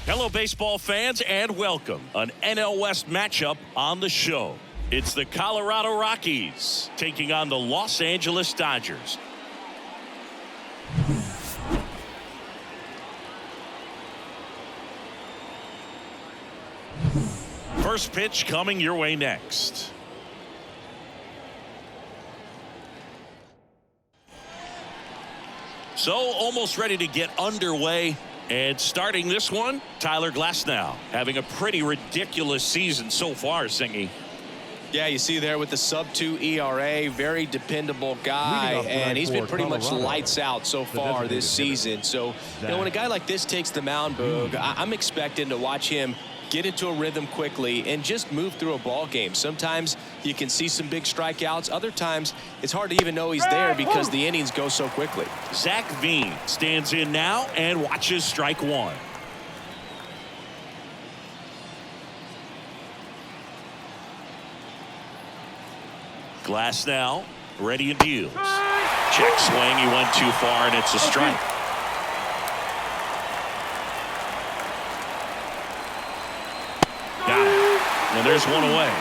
Hello, baseball fans, and welcome. An NL West matchup on the show. It's the Colorado Rockies taking on the Los Angeles Dodgers. First pitch coming your way next. So almost ready to get underway. And starting this one, Tyler Glasnow having a pretty ridiculous season so far, Singy. Yeah, you see there with the sub-2 ERA, very dependable guy, and he's been pretty much lights out so far this season. So, when a guy like this takes the mound, Boog, I'm expecting to watch him get into a rhythm quickly and just move through a ball game. Sometimes you can see some big strikeouts. Other times it's hard to even know he's there because the innings go so quickly. Zach Veen stands in now and watches strike one. Glasnow ready and deals. Check swing. He went too far and it's a strike. Got it. And there's one away.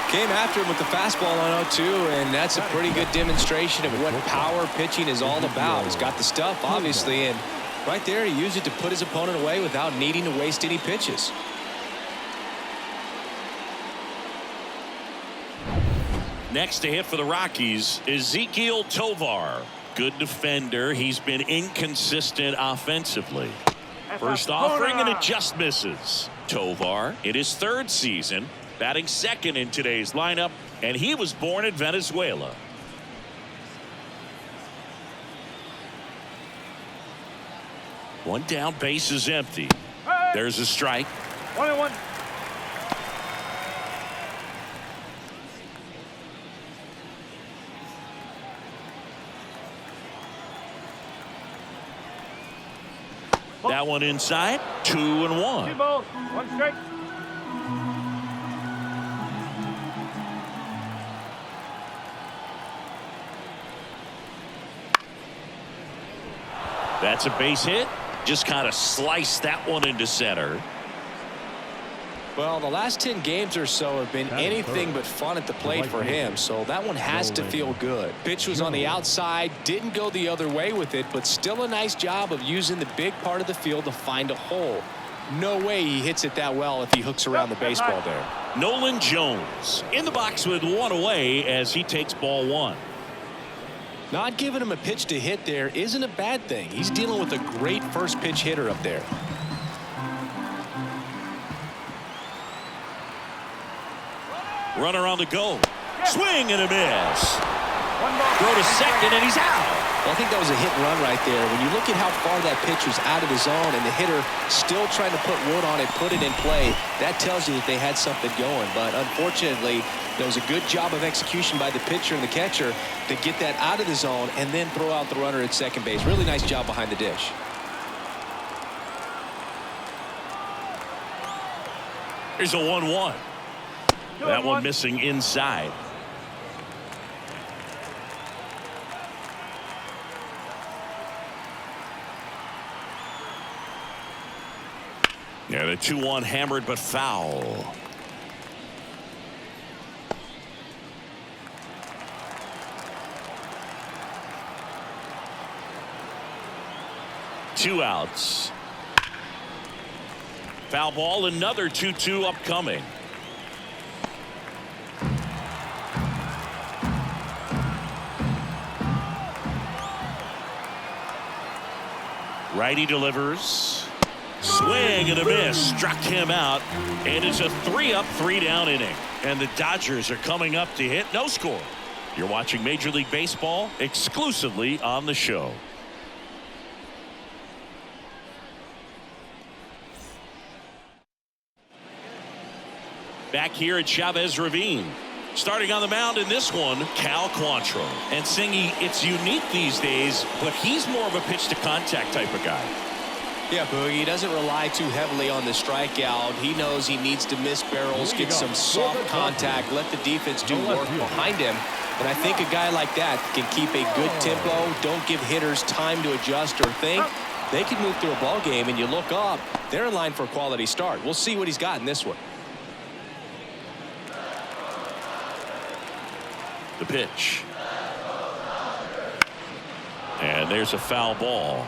Came after him with the fastball on 0-2, and that's a pretty good demonstration of what power pitching is all about. He's got the stuff, obviously, and right there he used it to put his opponent away without needing to waste any pitches. Next to hit for the Rockies is Ezequiel Tovar. Good defender. He's been inconsistent offensively. First offering, and it just misses. Tovar in his third season, batting second in today's lineup, and he was born in Venezuela. One down, base is empty. There's a strike. 1-1. That one inside. 2-1. 2 balls, 1 strike. That's a base hit. Just kind of sliced that one into center. Well, the last 10 games or so have been anything but fun at the plate for him, so that one has to feel good. Pitch was on the outside, didn't go the other way with it, but still a nice job of using the big part of the field to find a hole. No way he hits it that well if he hooks around the baseball there. Nolan Jones in the box with one away as he takes ball one. Not giving him a pitch to hit there isn't a bad thing. He's dealing with a great first pitch hitter up there. Runner on the go. Swing and a miss. Throw to second and he's out. Well, I think that was a hit and run right there. When you look at how far that pitch was out of the zone and the hitter still trying to put wood on it, put it in play, that tells you that they had something going. But unfortunately, there was a good job of execution by the pitcher and the catcher to get that out of the zone and then throw out the runner at second base. Really nice job behind the dish. Here's a 1-1. That one missing inside. Yeah, the 2-1 hammered but foul. Two outs. Foul ball, another 2-2 upcoming. Righty delivers. Swing and a miss. Struck him out. And it's a 3-up, 3-down inning. And the Dodgers are coming up to hit no score. You're watching Major League Baseball exclusively on the show. Back here at Chavez Ravine. Starting on the mound in this one, Cal Quantrill. And Singy, it's unique these days, but he's more of a pitch-to-contact type of guy. Yeah, Boogie, he doesn't rely too heavily on the strikeout. He knows he needs to miss barrels, get some soft contact, let the defense do work behind him. And I think a guy like that can keep a good tempo, don't give hitters time to adjust or think, they could move through a ball game, and you look up, they're in line for a quality start. We'll see what he's got in this one. The pitch. And there's a foul ball.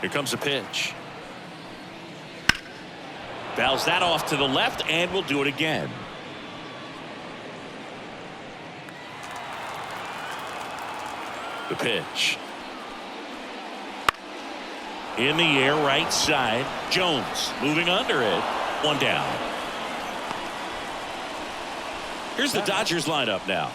Here comes a pitch. Fouls that off to the left, and we'll do it again. The pitch. In the air, right side. Jones moving under it. One down. Here's the Dodgers lineup now.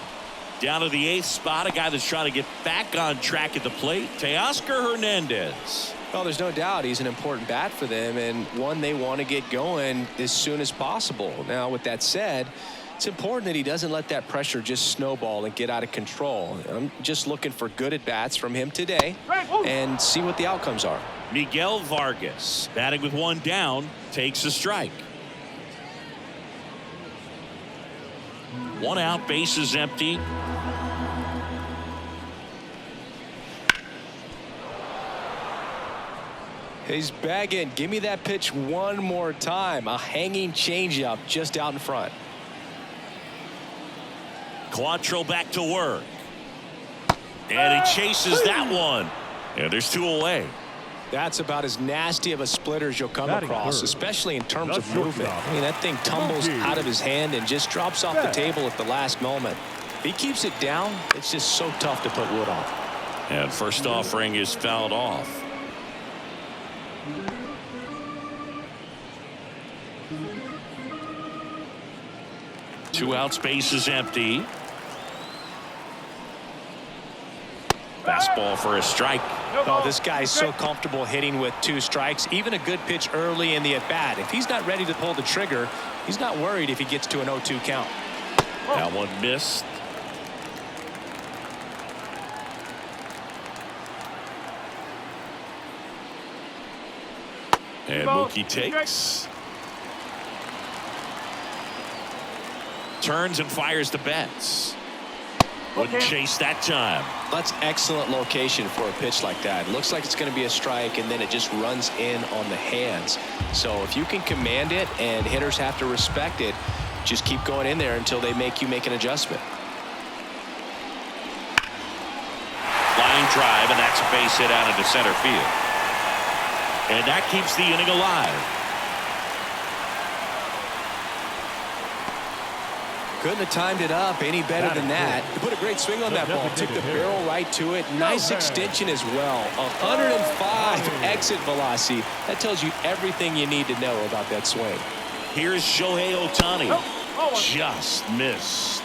Down to the 8th spot, a guy that's trying to get back on track at the plate, Teoscar Hernandez. Well, there's no doubt he's an important bat for them, and one they want to get going as soon as possible. Now, with that said, it's important that he doesn't let that pressure just snowball and get out of control. I'm just looking for good at-bats from him today and see what the outcomes are. Miguel Vargas, batting with one down, takes a strike. One out, base is empty. He's bagging. Give me that pitch one more time. A hanging changeup just out in front. Quantrill back to work. And he chases that one. And there's 2 away. That's about as nasty of a splitter as you'll come across, especially in terms of movement. I mean, that thing tumbles out of his hand and just drops off the table at the last moment. If he keeps it down, it's just so tough to put wood on. And first offering is fouled off. Two outs, base is empty. Fastball for a strike. Oh, this guy's so comfortable hitting with 2 strikes. Even a good pitch early in the at-bat. If he's not ready to pull the trigger, he's not worried if he gets to an 0-2 count. That one missed. And Mookie takes. Turns and fires the Betts. Wouldn't chase that time. That's excellent location for a pitch like that. It looks like it's going to be a strike, and then it just runs in on the hands. So if you can command it and hitters have to respect it, just keep going in there until they make you make an adjustment. Line drive, and that's a base hit out into center field. And that keeps the inning alive. Couldn't have timed it up any better than that. He put a great swing on that ball. Took the barrel right to it. Nice extension as well. 105 exit velocity. That tells you everything you need to know about that swing. Here's Shohei Ohtani. Just missed.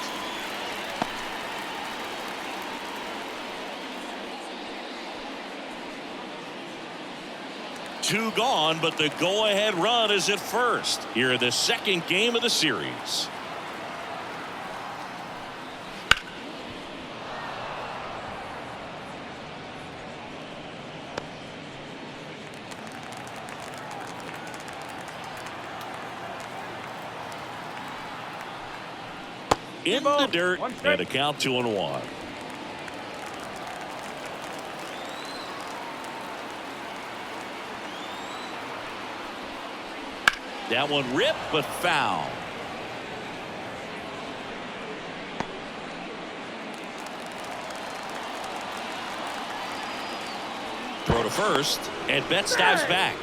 Two gone, but the go-ahead run is at first. Here, the second game of the series. In the dirt, and a count 2-1. That one ripped, but foul. Throw to first, and Betts dives back.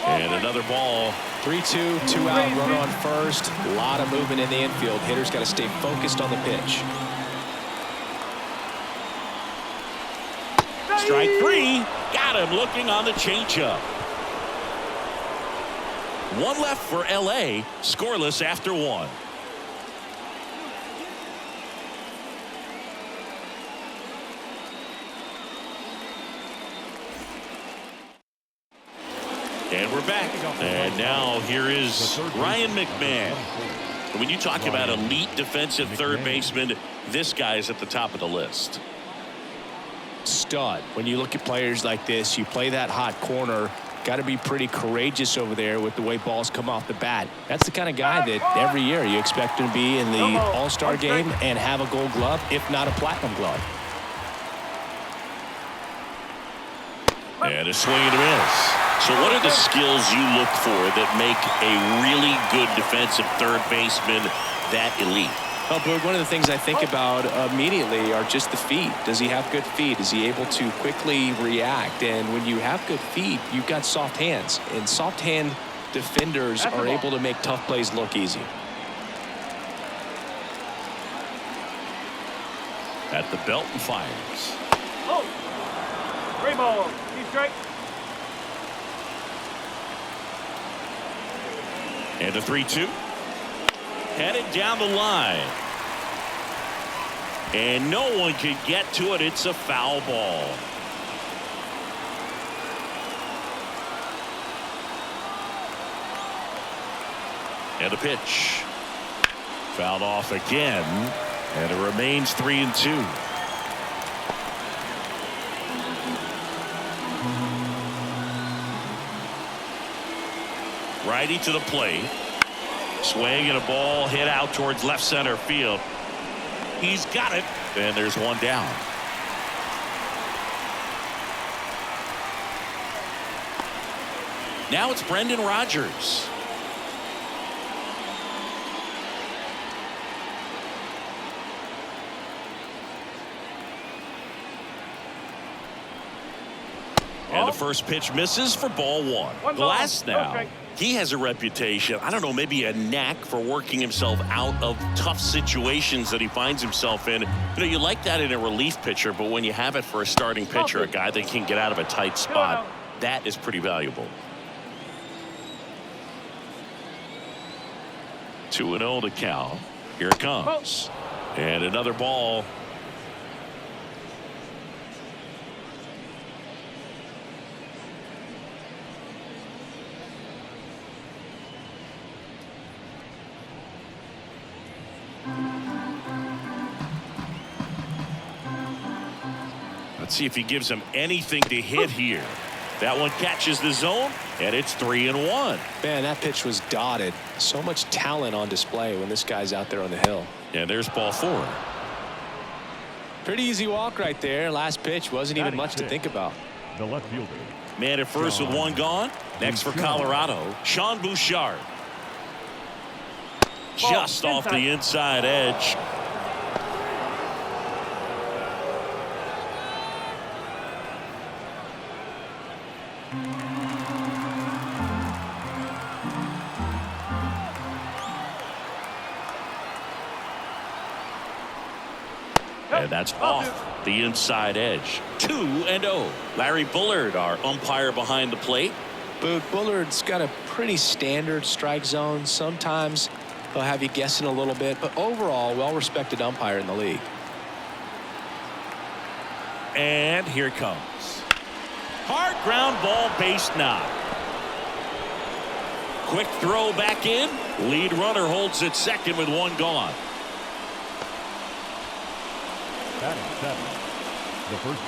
And another ball. 3-2, 2-out, runner on first. A lot of movement in the infield. Hitters got to stay focused on the pitch. Strike 3. Got him looking on the changeup. One left for LA. Scoreless after 1. And we're back. And now here is Ryan McMahon. When you talk about elite defensive third baseman, this guy is at the top of the list. Stud. When you look at players like this, you play that hot corner, got to be pretty courageous over there with the way balls come off the bat. That's the kind of guy that every year you expect him to be in the All-Star game and have a Gold Glove, if not a Platinum Glove. And a swing and a miss. So what are the skills you look for that make a really good defensive third baseman that elite? Oh, but one of the things I think about immediately are just the feet. Does he have good feet? Is he able to quickly react? And when you have good feet, you've got soft hands. And soft hand defenders are able to make tough plays look easy. At the belt and fires. Oh, great ball. He's straight. And a 3-2. Headed down the line. And no one can get to it. It's a foul ball. And a pitch. Fouled off again. And it remains 3-2. Righty to the plate. Swing and a ball hit out towards left center field. He's got it. And there's one down. Now it's Brendan Rodgers. And the first pitch misses for ball one. Glass now. He has a reputation, I don't know, maybe a knack for working himself out of tough situations that he finds himself in. You know, you like that in a relief pitcher, but when you have it for a starting pitcher, a guy that can get out of a tight spot, that is pretty valuable. 2-0 to count. Here it comes. And another ball. Let's see if he gives him anything to hit here. That one catches the zone, and it's 3-1. Man, that pitch was dotted. So much talent on display when this guy's out there on the hill. And there's ball four. Pretty easy walk right there. Last pitch wasn't even much to think about. The left fielder. Man at first with one gone. Next for Colorado, Sean Bouchard. Just off the inside edge. And that's off the inside edge. 2-0. Larry Bullard, our umpire behind the plate. But Bullard's got a pretty standard strike zone. Sometimes he'll have you guessing a little bit, but overall, well-respected umpire in the league. And here it comes. Hard ground ball, base knock. Quick throw back in. Lead runner holds it second with one gone.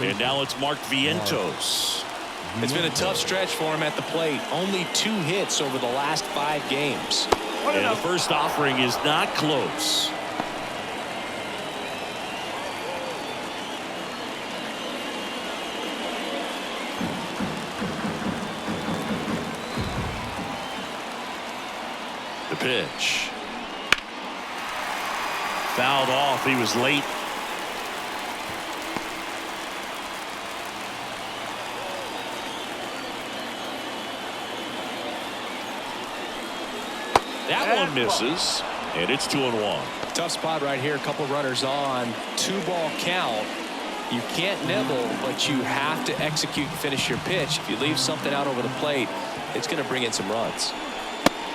And now it's Mark Vientos. It's been a tough stretch for him at the plate. Only 2 hits over the last 5 games. And the first offering is not close. The pitch. Fouled off. He was late. That one misses, and it's 2-1. Tough spot right here. A couple runners on. 2-ball count. You can't nibble, but you have to execute and finish your pitch. If you leave something out over the plate, it's going to bring in some runs.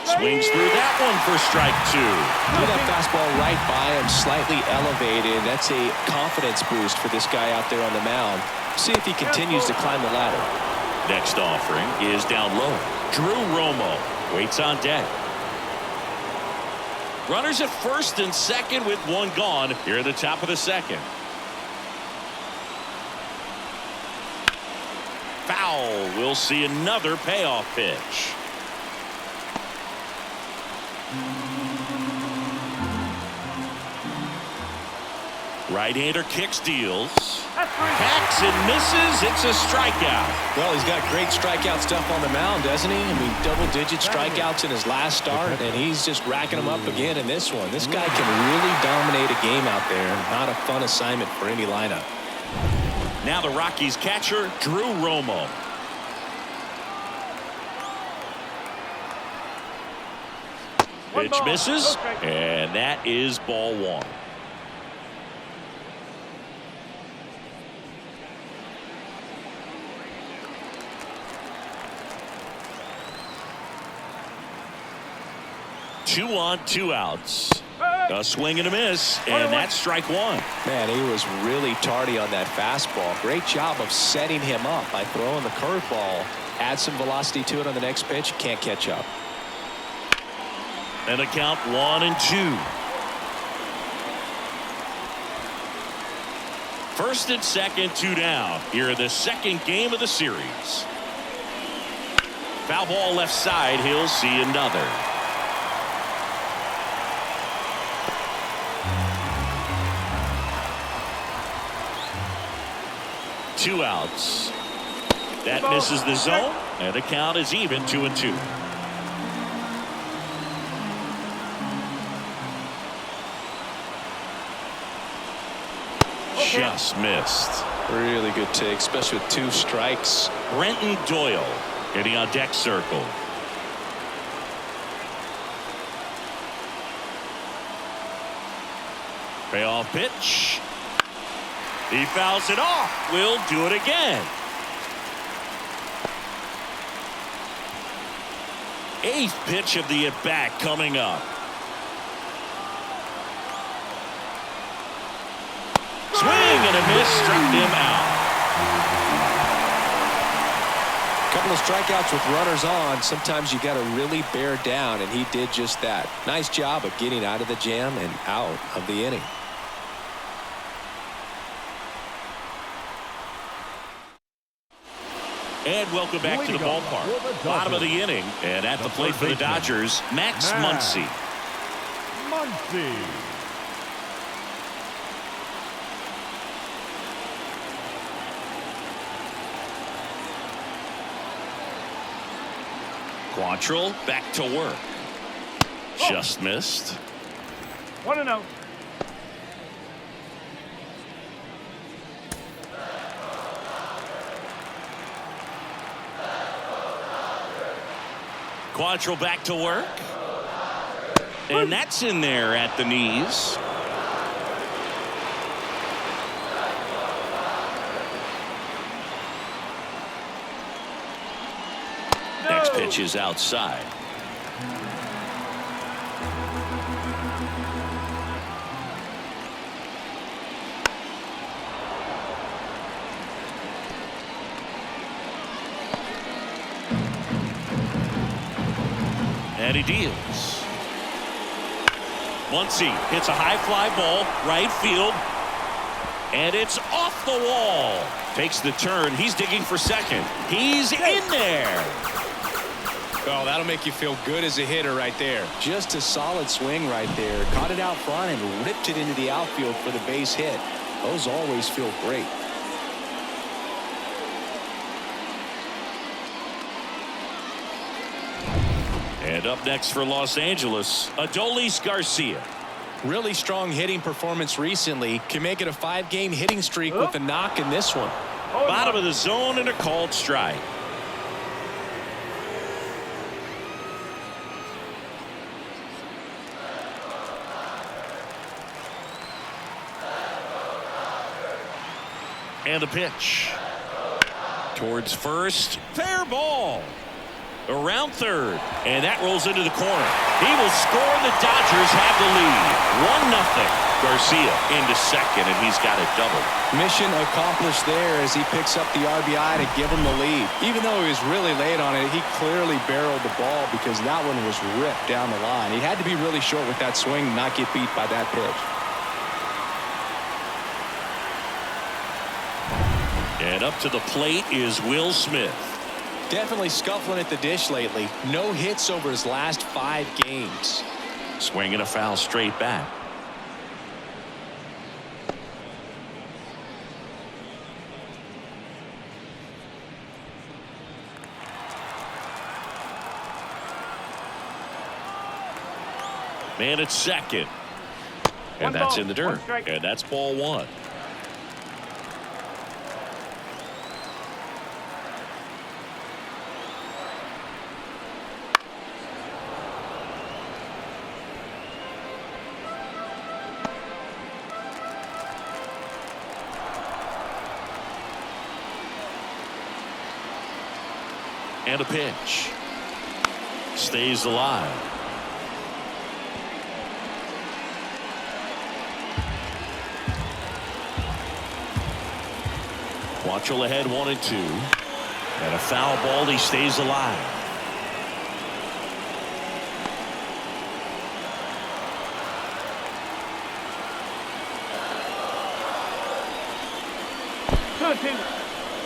Swings through that one for strike 2. Threw that fastball right by him, slightly elevated. That's a confidence boost for this guy out there on the mound. See if he continues to climb the ladder. Next offering is down low. Drew Romo waits on deck. Runners at first and second with one gone here at the top of the second. Foul. We'll see another payoff pitch. Right-hander kicks, deals. Hacks and misses. It's a strikeout. Well, he's got great strikeout stuff on the mound, doesn't he? I mean, double-digit strikeouts in his last start, and he's just racking them up again in this one. This guy can really dominate a game out there. Not a fun assignment for any lineup. Now the Rockies catcher, Drew Romo. Pitch misses, and that is ball one. Two on, two outs. A swing and a miss, and that's strike one. Man, he was really tardy on that fastball. Great job of setting him up by throwing the curveball. Add some velocity to it on the next pitch. Can't catch up. And a count 1-2. First and second, two down. Here in the second game of the series. Foul ball left side. He'll see another. Two outs. That misses the zone, and the count is even 2-2. Just missed. Really good take, especially with two strikes. Brenton Doyle hitting on deck circle. Payoff pitch. He fouls it off. We'll do it again. Eighth pitch of the at-bat coming up. Swing and a miss, struck him out. Couple of strikeouts with runners on. Sometimes you got to really bear down, and he did just that. Nice job of getting out of the jam and out of the inning. And welcome back to the ballpark. Bottom of the inning, and at the plate for the Dodgers, Max Muncy. Quantrill back to work. Just missed. 1-0. Quantrill back to work. And that's in there at the knees. Next pitch is outside. And he deals. Muncy hits a high fly ball, right field. And it's off the wall. Takes the turn. He's digging for second. He's in there. Oh, that'll make you feel good as a hitter right there. Just a solid swing right there. Caught it out front and ripped it into the outfield for the base hit. Those always feel great. And up next for Los Angeles, Adolis Garcia. Really strong hitting performance recently. Can make it a 5-game hitting streak with a knock in this one. Bottom of the zone and a called strike. And a pitch. Towards first. Fair ball. Around third, and that rolls into the corner. He will score, and the Dodgers have the lead. 1-0. Garcia into second, and he's got a double. Mission accomplished there as he picks up the RBI to give him the lead. Even though he was really late on it, he clearly barreled the ball because that one was ripped down the line. He had to be really short with that swing, not get beat by that pitch. And up to the plate is Will Smith. Definitely scuffling at the dish lately. No hits over his last 5 games. Swinging a foul straight back. Man at second. And that's in the dirt. And that's ball 1. And a pitch. Stays alive. Quantrill ahead 1-2. And a foul ball. He stays alive.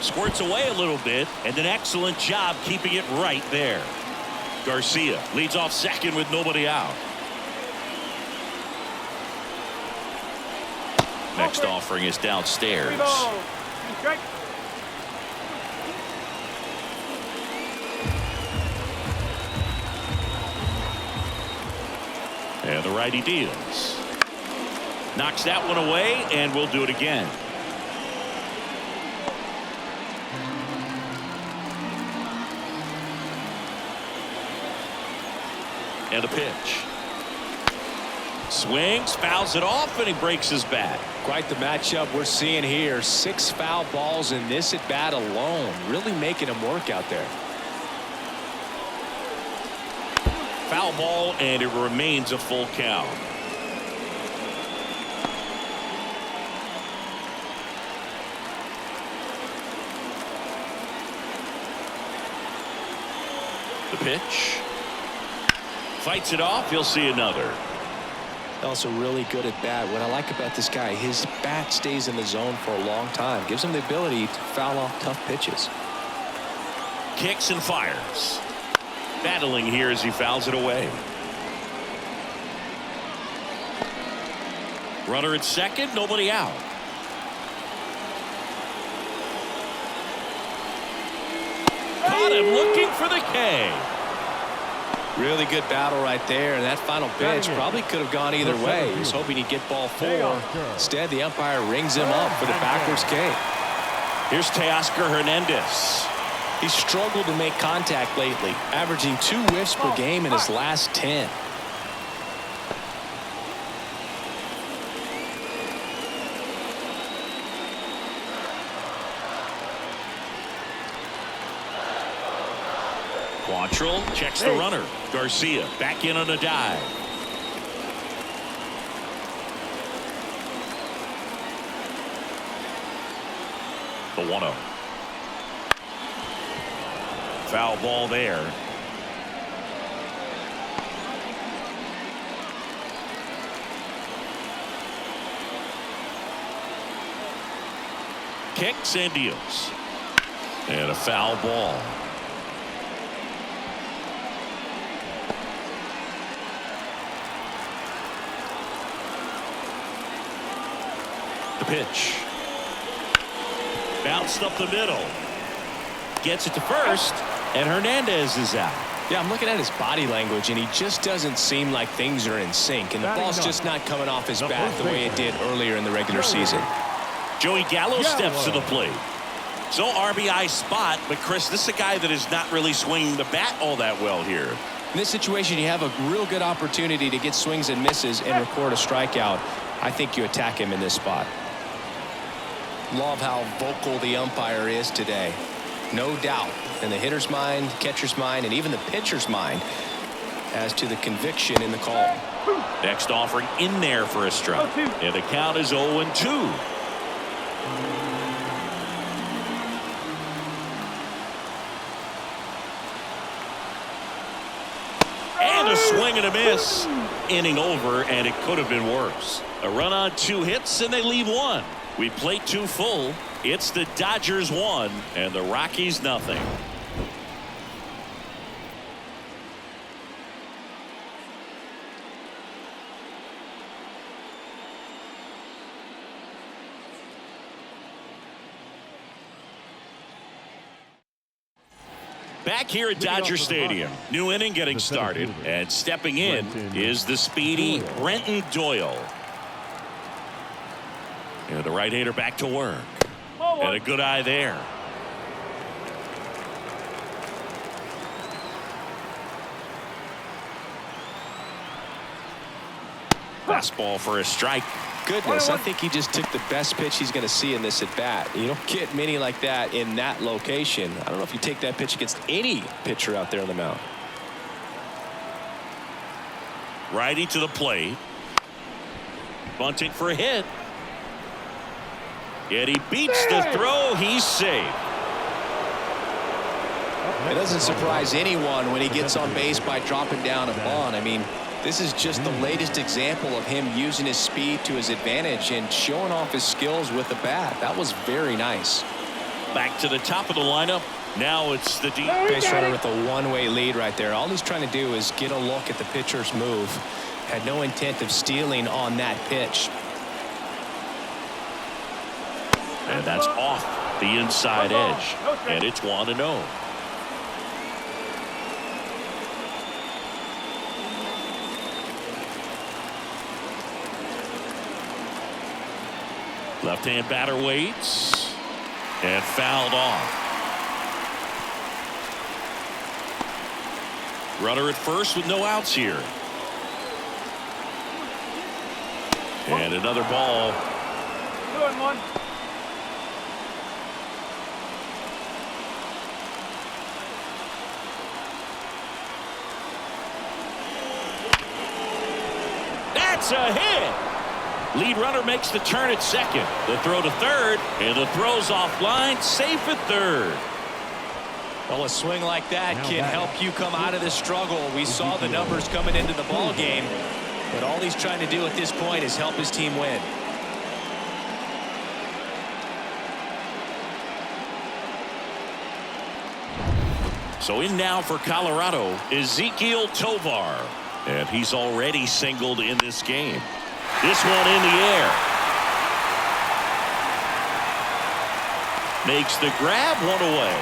Squirts away a little bit, and an excellent job keeping it right there. Garcia leads off second with nobody out. Next offering is downstairs. And the righty deals. Knocks that one away, and we'll do it again. And a pitch. Swings, fouls it off, and he breaks his bat. Quite the matchup we're seeing here. 6 foul balls in this at bat alone. Really making him work out there. Foul ball, and it remains a full count. The pitch. Fights it off. He'll see another. Also really good at bat. What I like about this guy, his bat stays in the zone for a long time. Gives him the ability to foul off tough pitches. Kicks and fires. Battling here as he fouls it away. Runner at second, nobody out. Caught him looking for the K. Really good battle right there, and that final pitch probably could have gone either way. He was hoping he'd get ball 4. Instead, the umpire rings him up for the backwards K. Here's Teoscar Hernandez. He's struggled to make contact lately, averaging 2 whiffs per game in his last 10. Quantrill checks the runner. Garcia back in on a dive. The 1-0. Foul ball there. Kicks and deals. And a foul ball. The pitch. Bounced up the middle. Gets it to first, and Hernandez is out. Yeah, I'm looking at his body language, and he just doesn't seem like things are in sync, and the ball's just not coming off his bat the way it did earlier in the regular season. Joey Gallo steps to the plate. So RBI spot, but Chris, this is a guy that is not really swinging the bat all that well here. In this situation, you have a real good opportunity to get swings and misses and record a strikeout. I think you attack him in this spot. Love how vocal the umpire is today. No doubt in the hitter's mind, catcher's mind, and even the pitcher's mind as to the conviction in the call. Next offering in there for a strike. And the count is 0-2. And a swing and a miss. Inning over, and it could have been worse. A run on 2 hits, and they leave 1. We played 2 full. It's the Dodgers 1 and the Rockies nothing. Back here at Dodger Stadium, new inning getting started, and stepping in is the speedy Brenton Doyle. And the right-hander back to work. And a good eye there. Fastball for a strike. Goodness, I think he just took the best pitch he's going to see in this at bat. You don't get many like that in that location. I don't know if you take that pitch against any pitcher out there on the mound. Righty to the plate. Bunting for a hit. Yet he beats the throw. He's safe. It doesn't surprise anyone when he gets on base by dropping down a bunt. I mean, this is just the latest example of him using his speed to his advantage and showing off his skills with the bat. That was very nice. Back to the top of the lineup. Now it's the deep. Base runner with a one-way lead right there. All he's trying to do is get a look at the pitcher's move. Had no intent of stealing on that pitch. And that's off the inside edge. And it's 1-0. Left-hand batter waits. And fouled off. Runner at first with no outs here. And another ball. 2-1. That's a hit. Lead runner makes the turn at second. The throw to third, and the throw's offline, safe at third. Well, a swing like that can help you come out of this struggle. We saw the numbers coming into the ball game, but all he's trying to do at this point is help his team win. So in now for Colorado, Ezequiel Tovar. And he's already singled in this game. This one in the air. Makes the grab, 1 away.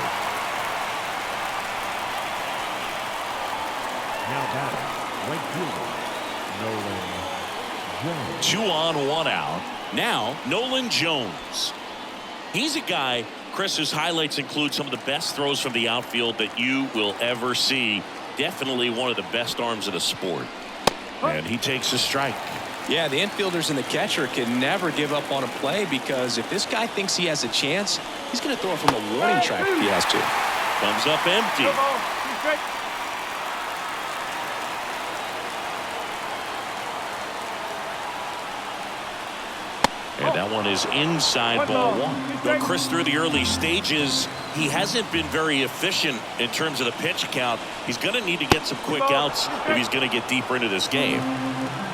Now batting, right fielder, Nolan Jones. 2 on, 1 out. Now, Nolan Jones. He's a guy, Chris, whose highlights include some of the best throws from the outfield that you will ever see. Definitely one of the best arms of the sport. And he takes a strike. Yeah, the infielders and the catcher can never give up on a play, because if this guy thinks he has a chance, he's going to throw it from a warning track if he has to. Comes up empty. And that one is inside ball 1. Well, Chris, through the early stages, he hasn't been very efficient in terms of the pitch count. He's going to need to get some quick outs if he's going to get deeper into this game.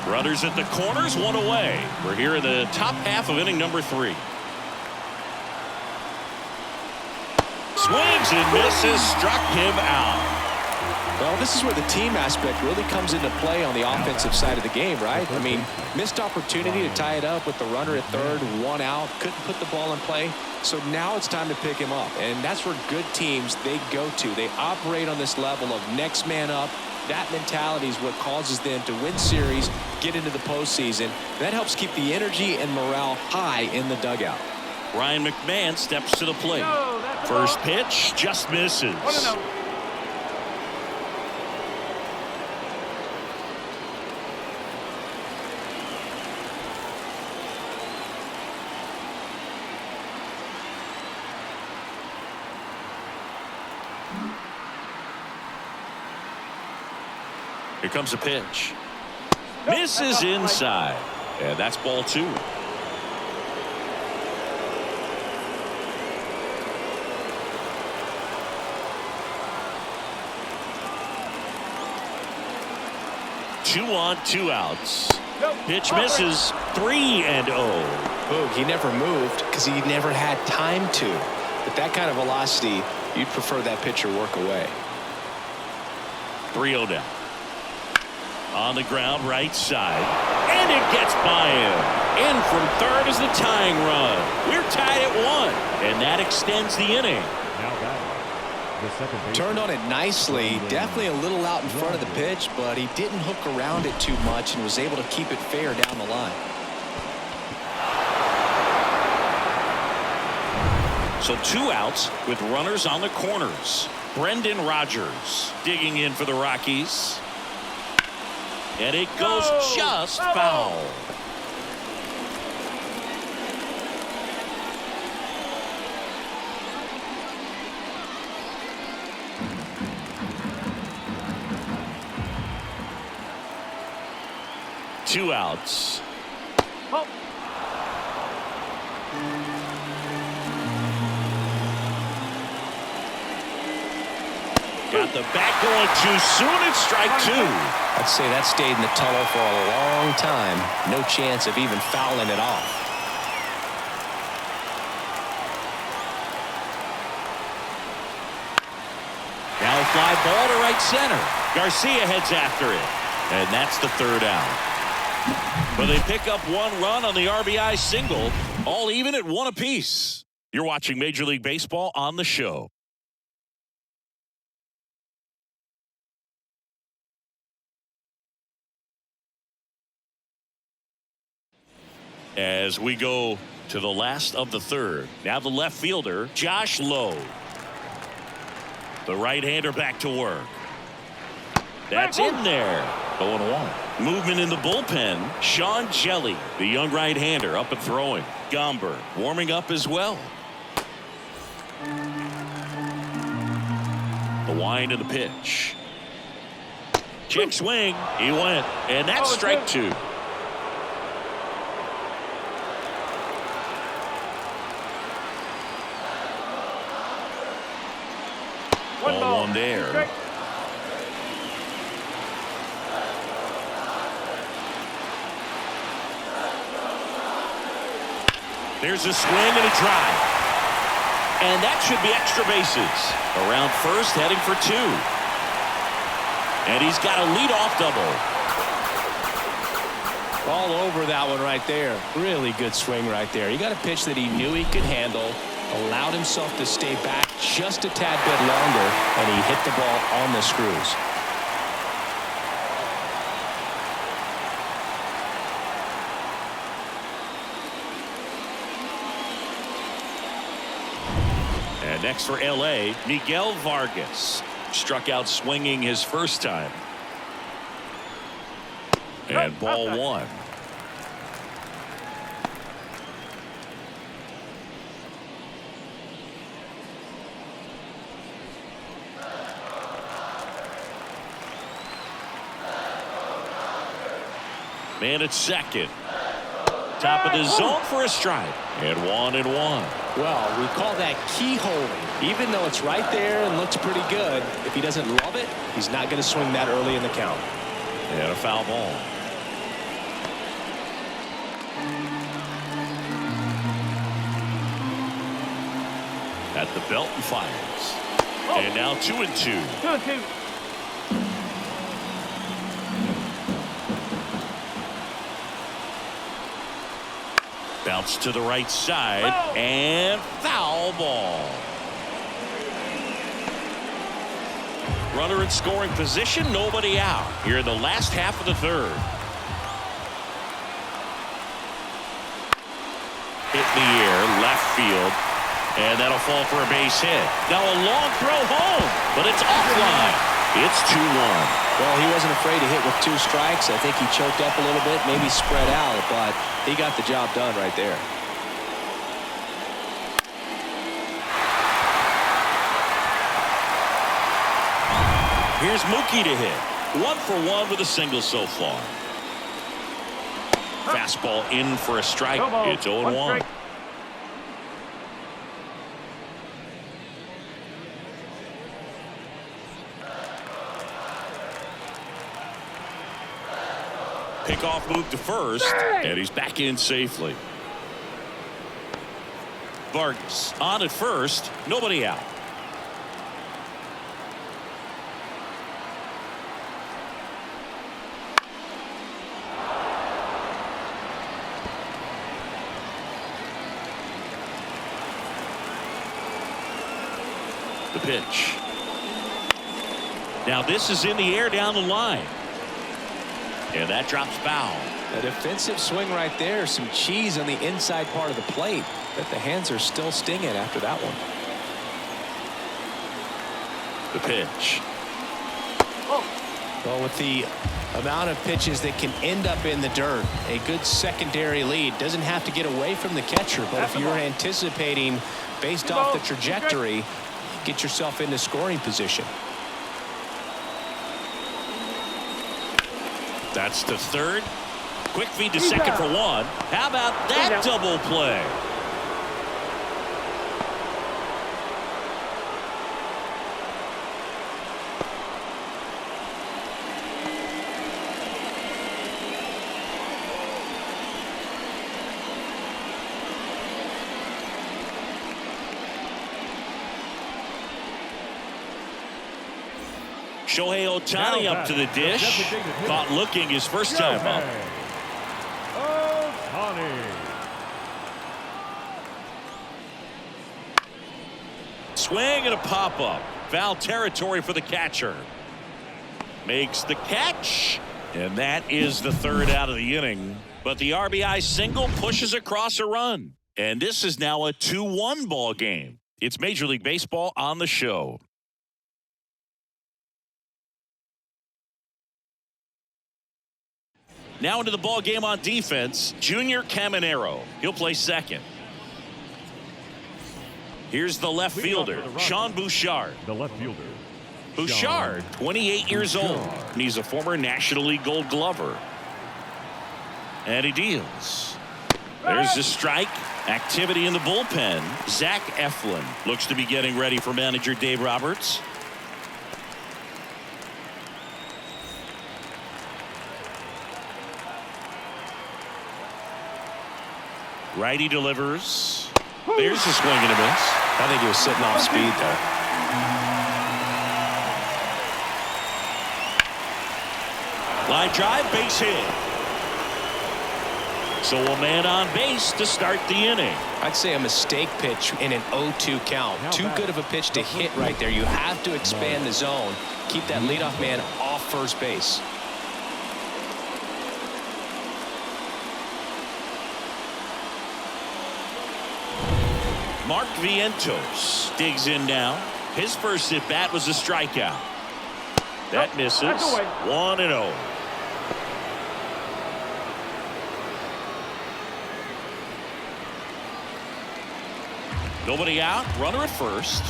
Runners at the corners, 1 away. We're here in the top half of inning number 3. Swings and misses, struck him out. Well, this is where the team aspect really comes into play on the offensive side of the game, right? I mean, missed opportunity to tie it up with the runner at third, 1 out, couldn't put the ball in play. So now it's time to pick him up, and that's where good teams, they go to. They operate on this level of next man up. That mentality is what causes them to win series, get into the postseason. That helps keep the energy and morale high in the dugout. Ryan McMahon steps to the plate. First pitch just misses. Here comes a pitch. Misses inside. And that's ball 2. Two on, 2 outs. Pitch misses. 3-0. Boog, he never moved because he never had time to. With that kind of velocity, you'd prefer that pitcher work away. 3-0 down. On the ground, right side. And it gets by him. In from third is the tying run. We're tied at 1. And that extends the inning. Now batting, the second baseman. Turned on it nicely. Definitely a little out in front of the pitch, but he didn't hook around it too much and was able to keep it fair down the line. So 2 outs with runners on the corners. Brendan Rodgers digging in for the Rockies. And it goes just foul. Two outs. Got the bat going too soon. It's strike 2. I'd say that stayed in the tunnel for a long time. No chance of even fouling it off. Now a fly ball to right center. Garcia heads after it. And that's the 3rd out. But they pick up 1 run on the RBI single. All even at 1 apiece. You're watching Major League Baseball on the show. As we go to the last of the 3rd. Now the left fielder, Josh Lowe. The right-hander back to work. That's in there. 0-1. Movement in the bullpen. Sean Jelly, the young right-hander, up and throwing. Gomber warming up as well. The wind of the pitch. Check swing. He went. And that's strike 2. Ball 1 there. There's a swing and a drive. And that should be extra bases. Around first, heading for 2. And he's got a leadoff double. All over that one right there. Really good swing right there. He got a pitch that he knew he could handle. Allowed himself to stay back just a tad bit longer, and he hit the ball on the screws. And next for LA, Miguel Vargas. Struck out swinging his first time. And ball 1. Man at second. Top of the zone for a strike. And 1-1. Well, we call that keyholing. Even though it's right there and looks pretty good, if he doesn't love it, he's not going to swing that early in the count. And a foul ball. At the belt and fires. And now 2-2. 2-2. Bounce to the right side. And foul ball. Runner in scoring position, nobody out. Here in the last half of the 3rd. Hit in the air, left field. And that'll fall for a base hit. Now a long throw home, but it's offline. It's 2-1. Well, he wasn't afraid to hit with 2 strikes. I think he choked up a little bit, maybe spread out, but he got the job done right there. Here's Mookie to hit. 1 for 1 with a single so far. Fastball in for a strike. It's 0-1. Pickoff move to first, and he's back in safely. Vargas on at first, nobody out. The pitch. Now this is in the air down the line. And that drops foul. A defensive swing right there. Some cheese on the inside part of the plate. But the hands are still stinging after that one. The pitch. Well, with the amount of pitches that can end up in the dirt, a good secondary lead. Doesn't have to get away from the catcher, but if you're anticipating based off the trajectory, get yourself into scoring position. That's to third. Quick feed to second for 1. How about that double play? Shohei Ohtani up to the dish. Caught looking his first time up. Swing and a pop-up. Foul territory for the catcher. Makes the catch. And that is the third out of the inning. But the RBI single pushes across a run. And this is now a 2-1 ball game. It's Major League Baseball on the show. Now into the ball game on defense, Junior Caminero. He'll play second. Here's the left fielder, Sean Bouchard. The left fielder. Bouchard, 28 years old, and he's a former National League Gold Glover. And he deals. There's the strike. Activity in the bullpen. Zach Eflin looks to be getting ready for manager Dave Roberts. Righty delivers. There's a swing and a miss. I think he was sitting off speed there. Line drive, base hit. So a man on base to start the inning. I'd say a mistake pitch in an 0-2 count. Too good of a pitch to hit right there. You have to expand the zone. Keep that leadoff man off first base. Mark Vientos digs in now. His first at bat was a strikeout. That misses. 1-0. Nobody out. Runner at first.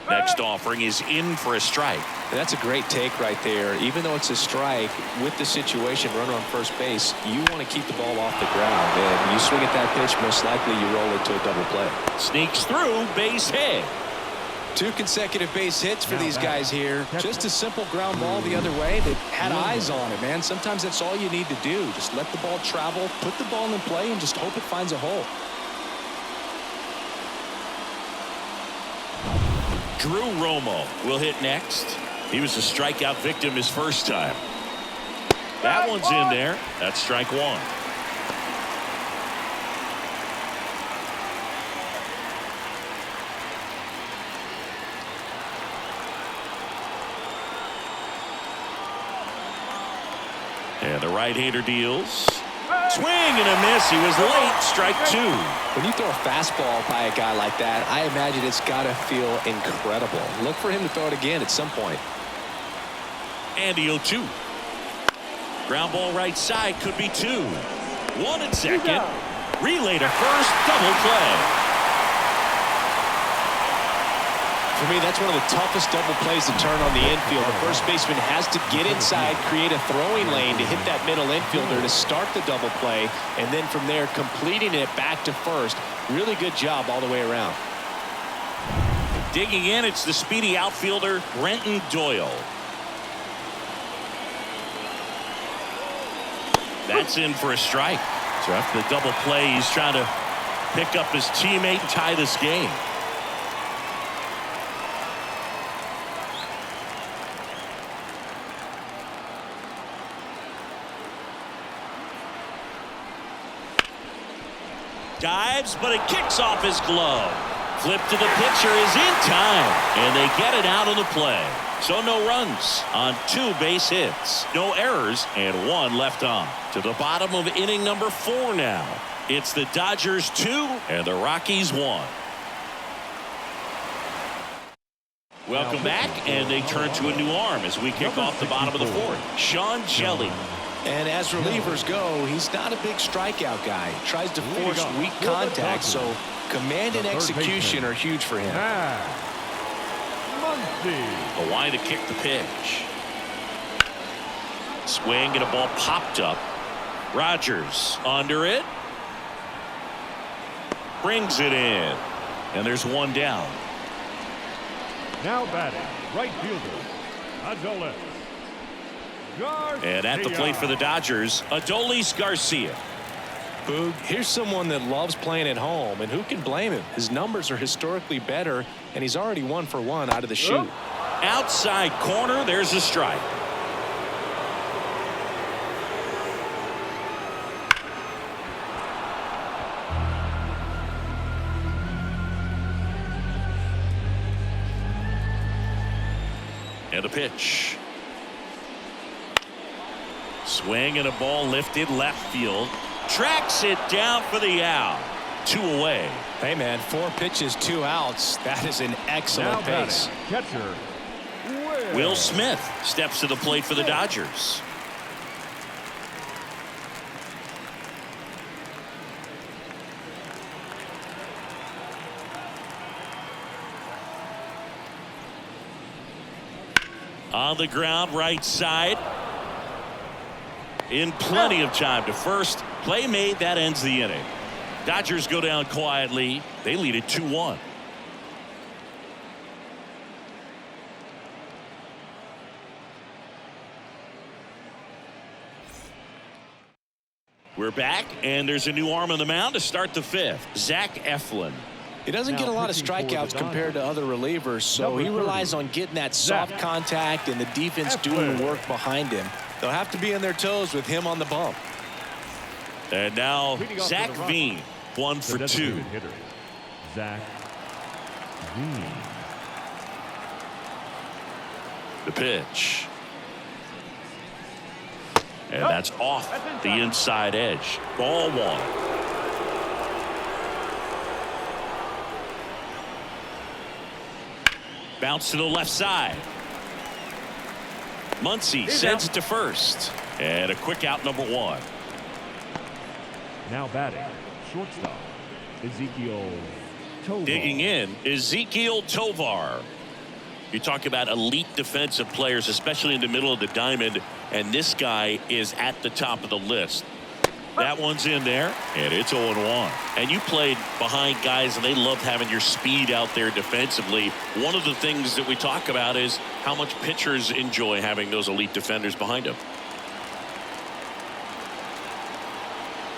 Next offering is in for a strike. And that's a great take right there. Even though it's a strike, with the situation, runner on first base, you want to keep the ball off the ground. And you swing at that pitch, most likely you roll into a double play. Sneaks through, base hit. 2 consecutive base hits for these guys here. Just a simple ground ball the other way that had eyes on it, man. Sometimes that's all you need to do. Just let the ball travel, put the ball in play, and just hope it finds a hole. Drew Romo will hit next. He was a strikeout victim his first time. That one's in there. That's strike 1. And the right-hander deals. Swing and a miss. He was late. Strike 2. When you throw a fastball by a guy like that, I imagine it's got to feel incredible. Look for him to throw it again at some point. And the 0-2. Ground ball right side, could be 2. 1 at second. Relay to first, double play. For me, that's one of the toughest double plays to turn on the infield. The first baseman has to get inside, create a throwing lane to hit that middle infielder to start the double play, and then from there completing it back to first. Really good job all the way around. Digging in, it's the speedy outfielder Brenton Doyle. That's in for a strike. So after the double play, he's trying to pick up his teammate and tie this game. Dives, but it kicks off his glove. Flip to the pitcher is in time, and they get it out of the play. So no runs on 2 base hits, no errors, and 1 left on. To the bottom of inning number 4 now. It's the Dodgers 2 and the Rockies 1. Welcome back, and they turn to a new arm as we kick off the bottom of the 4th. Sean Jelly. And as relievers go, he's not a big strikeout guy. He tries to force weak contact, so command and execution are huge for him. A line to kick the pitch. Swing and a ball popped up. Rogers under it. Brings it in. And there's 1 down. Now batting, right fielder, Adolis Garcia. And at the plate for the Dodgers, Adolis Garcia. Boog, here's someone that loves playing at home, and who can blame him? His numbers are historically better, and he's already 1 for 1 out of the chute. Outside corner, there's a strike. And a pitch. Swing and a ball lifted left field. Tracks it down for the out. 2 away. Hey, man, 4 pitches, 2 outs. That is an excellent pace. Catcher, Will Smith steps to the plate for the Dodgers. On the ground, right side. In plenty of time to first. Play made, that ends the inning. Dodgers go down quietly. They lead it 2-1. We're back, and there's a new arm on the mound to start the 5th. Zach Eflin. He doesn't get a lot of strikeouts compared to other relievers, so he relies on getting that soft contact and the defense doing the work behind him. They'll have to be on their toes with him on the bump. And now Zach Veen, 1 for 2. Zach Veen. The pitch. And that's off the inside edge. Ball 1. Bounce to the left side. Muncy sends it to first. And a quick out, number 1. Now batting, shortstop, Ezekiel Tovar. Digging in, Ezekiel Tovar. You talk about elite defensive players, especially in the middle of the diamond, and this guy is at the top of the list. That one's in there, and it's 0-1. And you played behind guys, and they loved having your speed out there defensively. One of the things that we talk about is how much pitchers enjoy having those elite defenders behind them.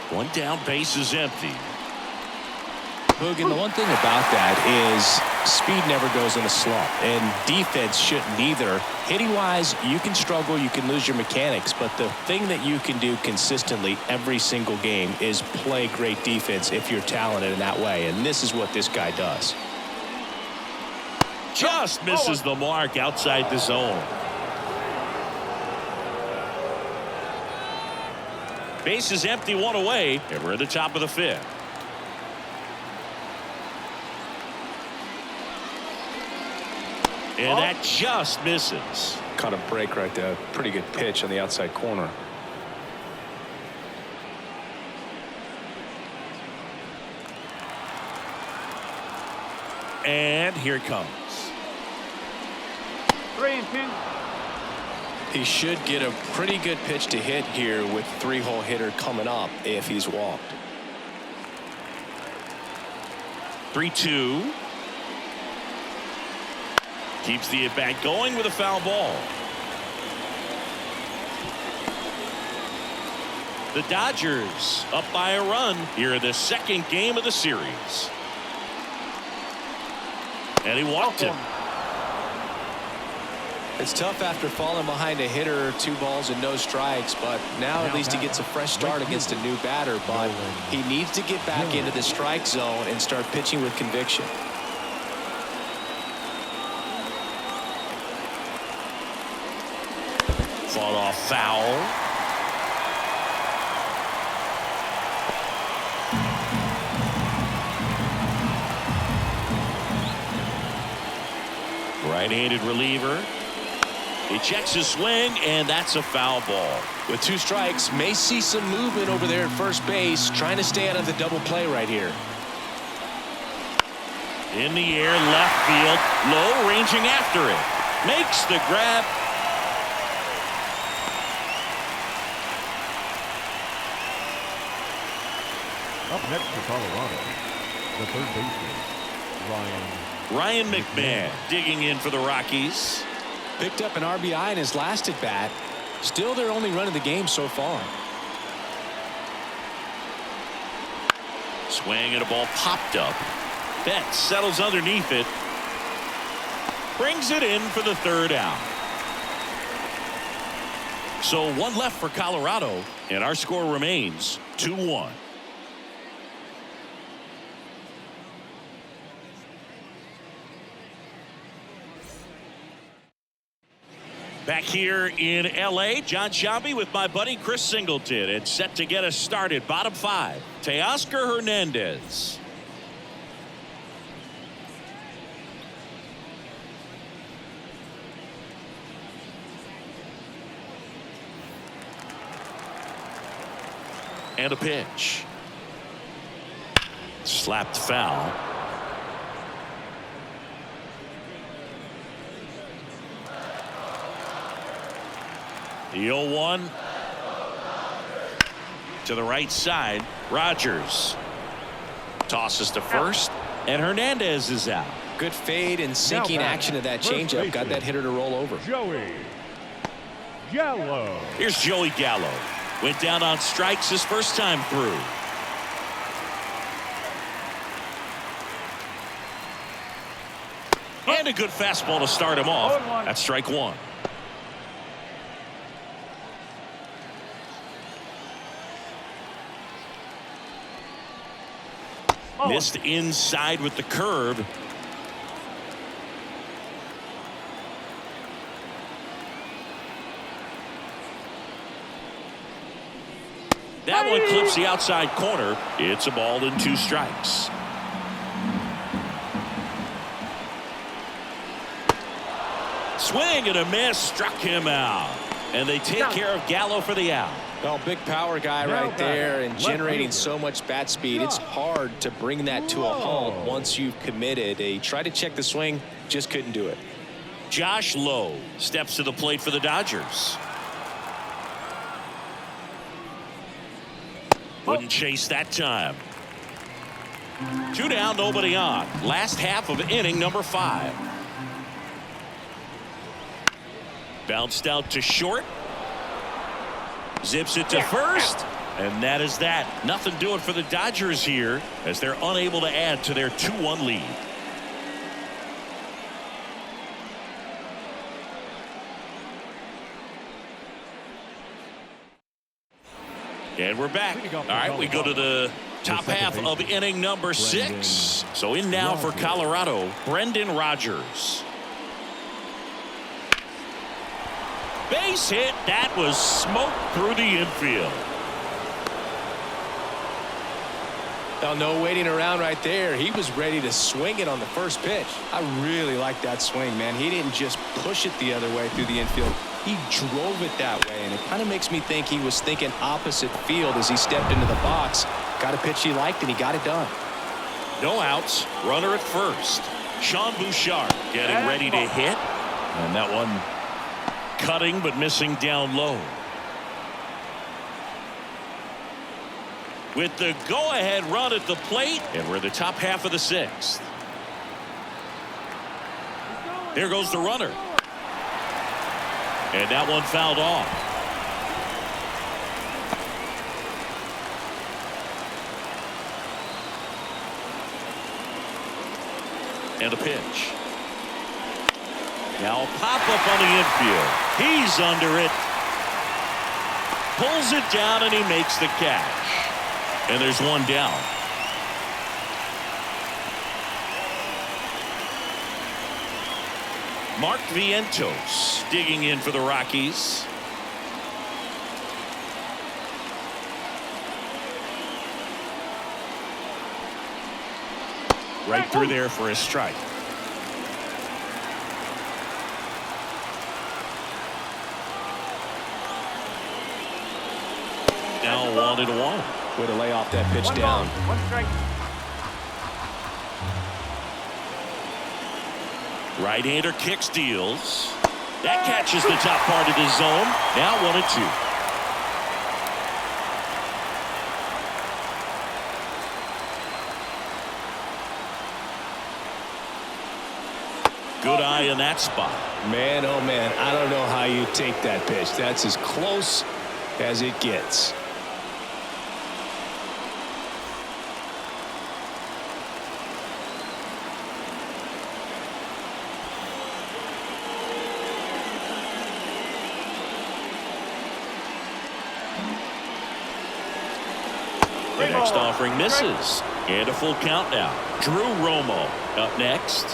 1 down, base is empty. Hogan, the one thing about that is speed never goes in a slump, and defense shouldn't either. Hitting-wise, you can struggle, you can lose your mechanics, but the thing that you can do consistently every single game is play great defense if you're talented in that way, and this is what this guy does. Just misses the mark outside the zone. Base is empty, 1 away, and we're at the top of the 5th. And that just misses. Caught a break right there. Pretty good pitch on the outside corner. And here it comes. 3-2. He should get a pretty good pitch to hit here with 3-hole hitter coming up if he's walked. 3-2. Keeps the at-bat going with a foul ball. The Dodgers up by a run here in the second game of the series. And he walked him. It's tough after falling behind a hitter, 2 balls and no strikes, but now at least he gets a fresh start against a new batter. But he needs to get back into the strike zone and start pitching with conviction. Fought off foul. Right-handed reliever. He checks his swing, and that's a foul ball. With 2 strikes, may see some movement over there at first base, trying to stay out of the double play right here. In the air, left field, low, ranging after it. Makes the grab. Up next for Colorado, the third baseman, Ryan McMahon digging in for the Rockies. Picked up an RBI in his last at bat. Still their only run of the game so far. Swing and a ball popped up. Betts settles underneath it. Brings it in for the 3rd out. So 1 left for Colorado, and our score remains 2-1. Back here in L.A., John Shabby with my buddy Chris Singleton. It's set to get us started. Bottom 5, Teoscar Hernandez. And a pitch. Slapped foul. The 0-1 to the right side. Rogers tosses to first, and Hernandez is out. Good fade and sinking action of that changeup. Got that hitter to roll over. Joey Gallo. Here's Joey Gallo. Went down on strikes his first time through. And a good fastball to start him off. That's strike 1. Missed inside with the curve. That one clips the outside corner. It's a ball and 2 strikes. Swing and a miss, struck him out. And they take care of Gallo for the out. Well, big power guy right there and generating so much bat speed. It's hard to bring that to a halt once you've committed. He tried to check the swing, just couldn't do it. Josh Lowe steps to the plate for the Dodgers. Wouldn't chase that time. 2 down, nobody on. Last half of inning number 5. Bounced out to short. Zips it to first. And that is that. Nothing doing for the Dodgers here as they're unable to add to their 2-1 lead. And we're back. All right, we go to the top half of inning number 6. So in now for Colorado, Brendan Rodgers. Base hit. That was smoke through the infield. Now, no waiting around right there. He was ready to swing it on the first pitch. I really like that swing, man. He didn't just push it the other way through the infield. He drove it that way, and it kind of makes me think he was thinking opposite field as he stepped into the box. Got a pitch he liked, and he got it done. No outs. Runner at first. Sean Bouchard getting ready to hit. And that one cutting but missing down low. With the go-ahead run at the plate, and we're in the top half of the sixth. There goes the runner. And that one fouled off. And a pitch. Now a pop-up on the infield. He's under it. Pulls it down and he makes the catch. And there's one down. Mark Vientos digging in for the Rockies. Right through there for a strike. Now 1-1. Way to lay off that pitch down. One strike. Right-hander kicks, deals. That catches the top part of the zone. Now 1-2. Good eye in that spot. Man, oh man, I don't know how you take that pitch. That's as close as it gets. The next offering misses. And a full count now. Drew Romo up next.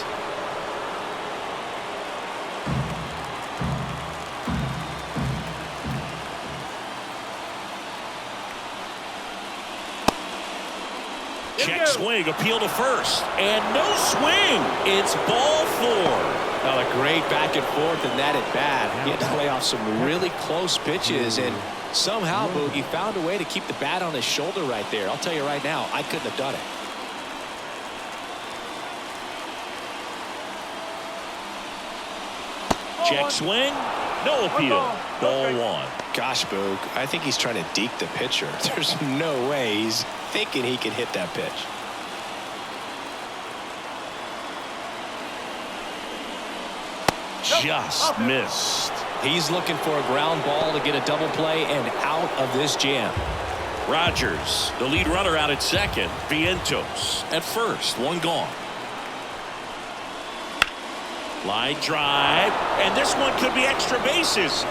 Check swing, appeal to first. And no swing. It's ball 4. Well, a great back and forth in that at bat. He had to lay off some really close pitches, and somehow Boogie found a way to keep the bat on his shoulder right there. I'll tell you right now, I couldn't have done it. Check swing, no appeal. Ball 1. Gosh, Boog, I think he's trying to deke the pitcher. There's no way he's thinking he can hit that pitch. Just missed. He's looking for a ground ball to get a double play and out of this jam. Rogers, the lead runner, out at second. Vientos at first. One gone. Line drive, and this one could be extra bases.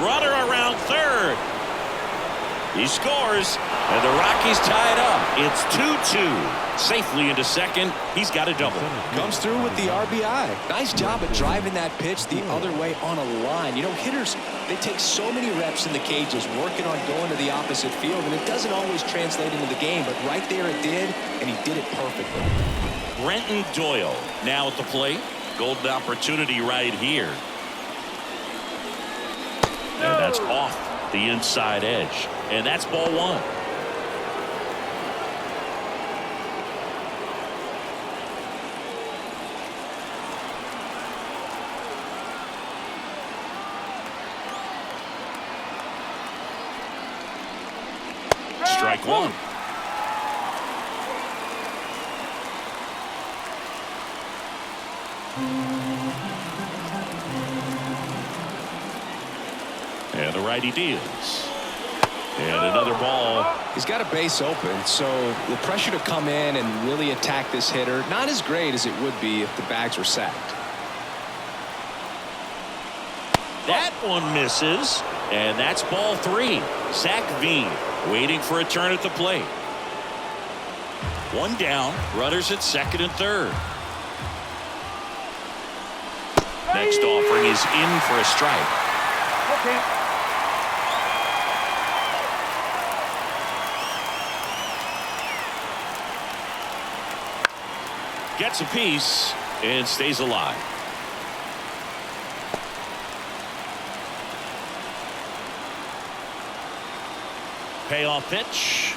Runner around third. He scores, and the Rockies tie it up. It's 2-2. Safely into second. He's got a double. Comes through with the RBI. Nice job at driving that pitch the other way on a line. You know, hitters, they take so many reps in the cages working on going to the opposite field, and it doesn't always translate into the game, but right there it did, and he did it perfectly. Brenton Doyle now at the plate. Golden opportunity right here. And that's off the inside edge. And that's ball 1. Strike 1. And the righty deals. And another ball. He's got a base open, so the pressure to come in and really attack this hitter, not as great as it would be if the bags were sacked. That one misses. And that's ball 3. Zach Veen waiting for a turn at the plate. One down. Runners at second and third. Next offering is in for a strike. Okay. Gets a piece and stays alive. Payoff pitch.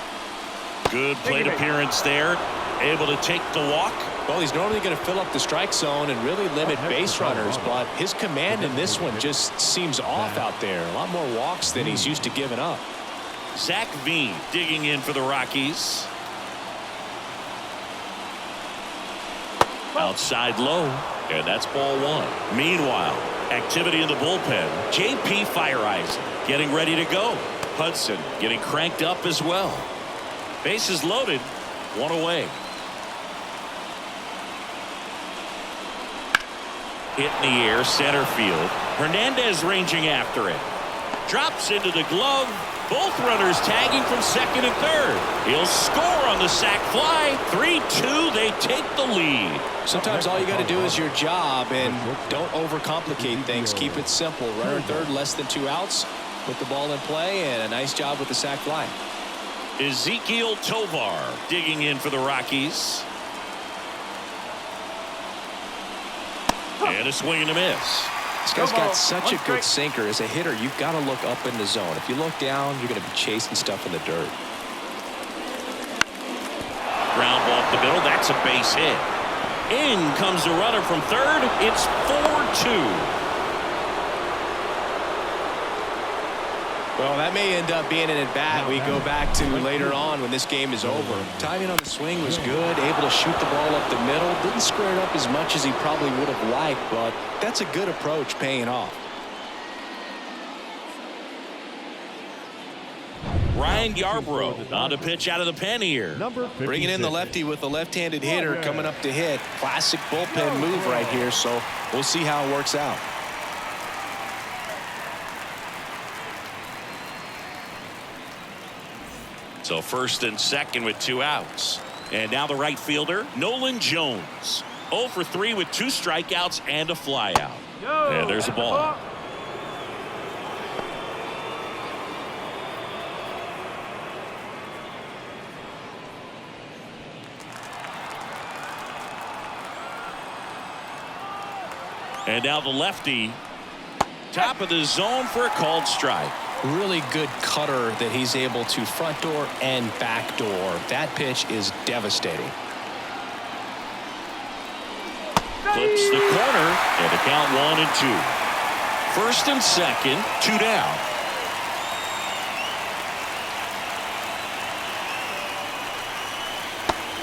Good plate appearance there. Able to take the walk. Well, he's normally going to fill up the strike zone and really limit base runners, but his command in this one just seems off out there. A lot more walks than he's used to giving up. Zach Veen digging in for the Rockies. Outside low, and that's ball one. Meanwhile, activity in the bullpen. JP Fireisen getting ready to go. Hudson getting cranked up as well. Bases loaded, one away. Hit in the air, center field. Hernandez ranging after it. Drops into the glove. Both runners tagging from second and third. He'll score on the sac fly. 3-2, they take the lead. Sometimes all you got to do is your job and don't overcomplicate things. Keep it simple. Runner third, less than 2 outs. Put the ball in play, and a nice job with the sac fly. Ezekiel Tovar digging in for the Rockies. And a swing and a miss. This guy's got such a good sinker. As a hitter, you've got to look up in the zone. If you look down, you're going to be chasing stuff in the dirt. Ground ball up the middle. That's a base hit. In comes the runner from third. It's 4-2. Well, that may end up being an at-bat we go back to later on when this game is over. Timing on the swing was good, able to shoot the ball up the middle. Didn't square it up as much as he probably would have liked, but that's a good approach paying off. Ryan Yarbrough on to pitch out of the pen here. Bringing in the lefty with the left-handed hitter coming up to hit. Classic bullpen move right here, so we'll see how it works out. So first and second with 2 outs. And now the right fielder, Nolan Jones. 0 for 3 with 2 strikeouts and a flyout. And there's a ball. And now the lefty. Top of the zone for a called strike. Really good cutter that he's able to front door and back door. That pitch is devastating. Flips the corner and a count 1-2. First and second, 2 down.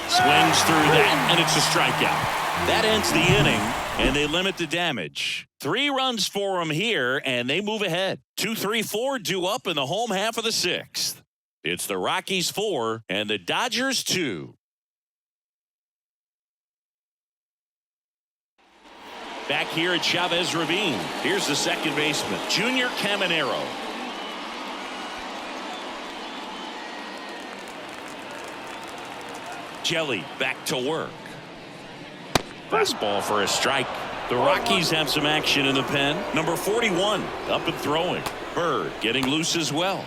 Swings through that and it's a strikeout. That ends the inning and they limit the damage. 3 runs for them here, and they move ahead. 2-3-4 due up in the home half of the 6th. It's the Rockies 4 and the Dodgers 2. Back here at Chavez Ravine. Here's the second baseman, Junior Caminero. Jelly back to work. Fastball for a strike. The Rockies have some action in the pen. Number 41 up and throwing. Bird getting loose as well.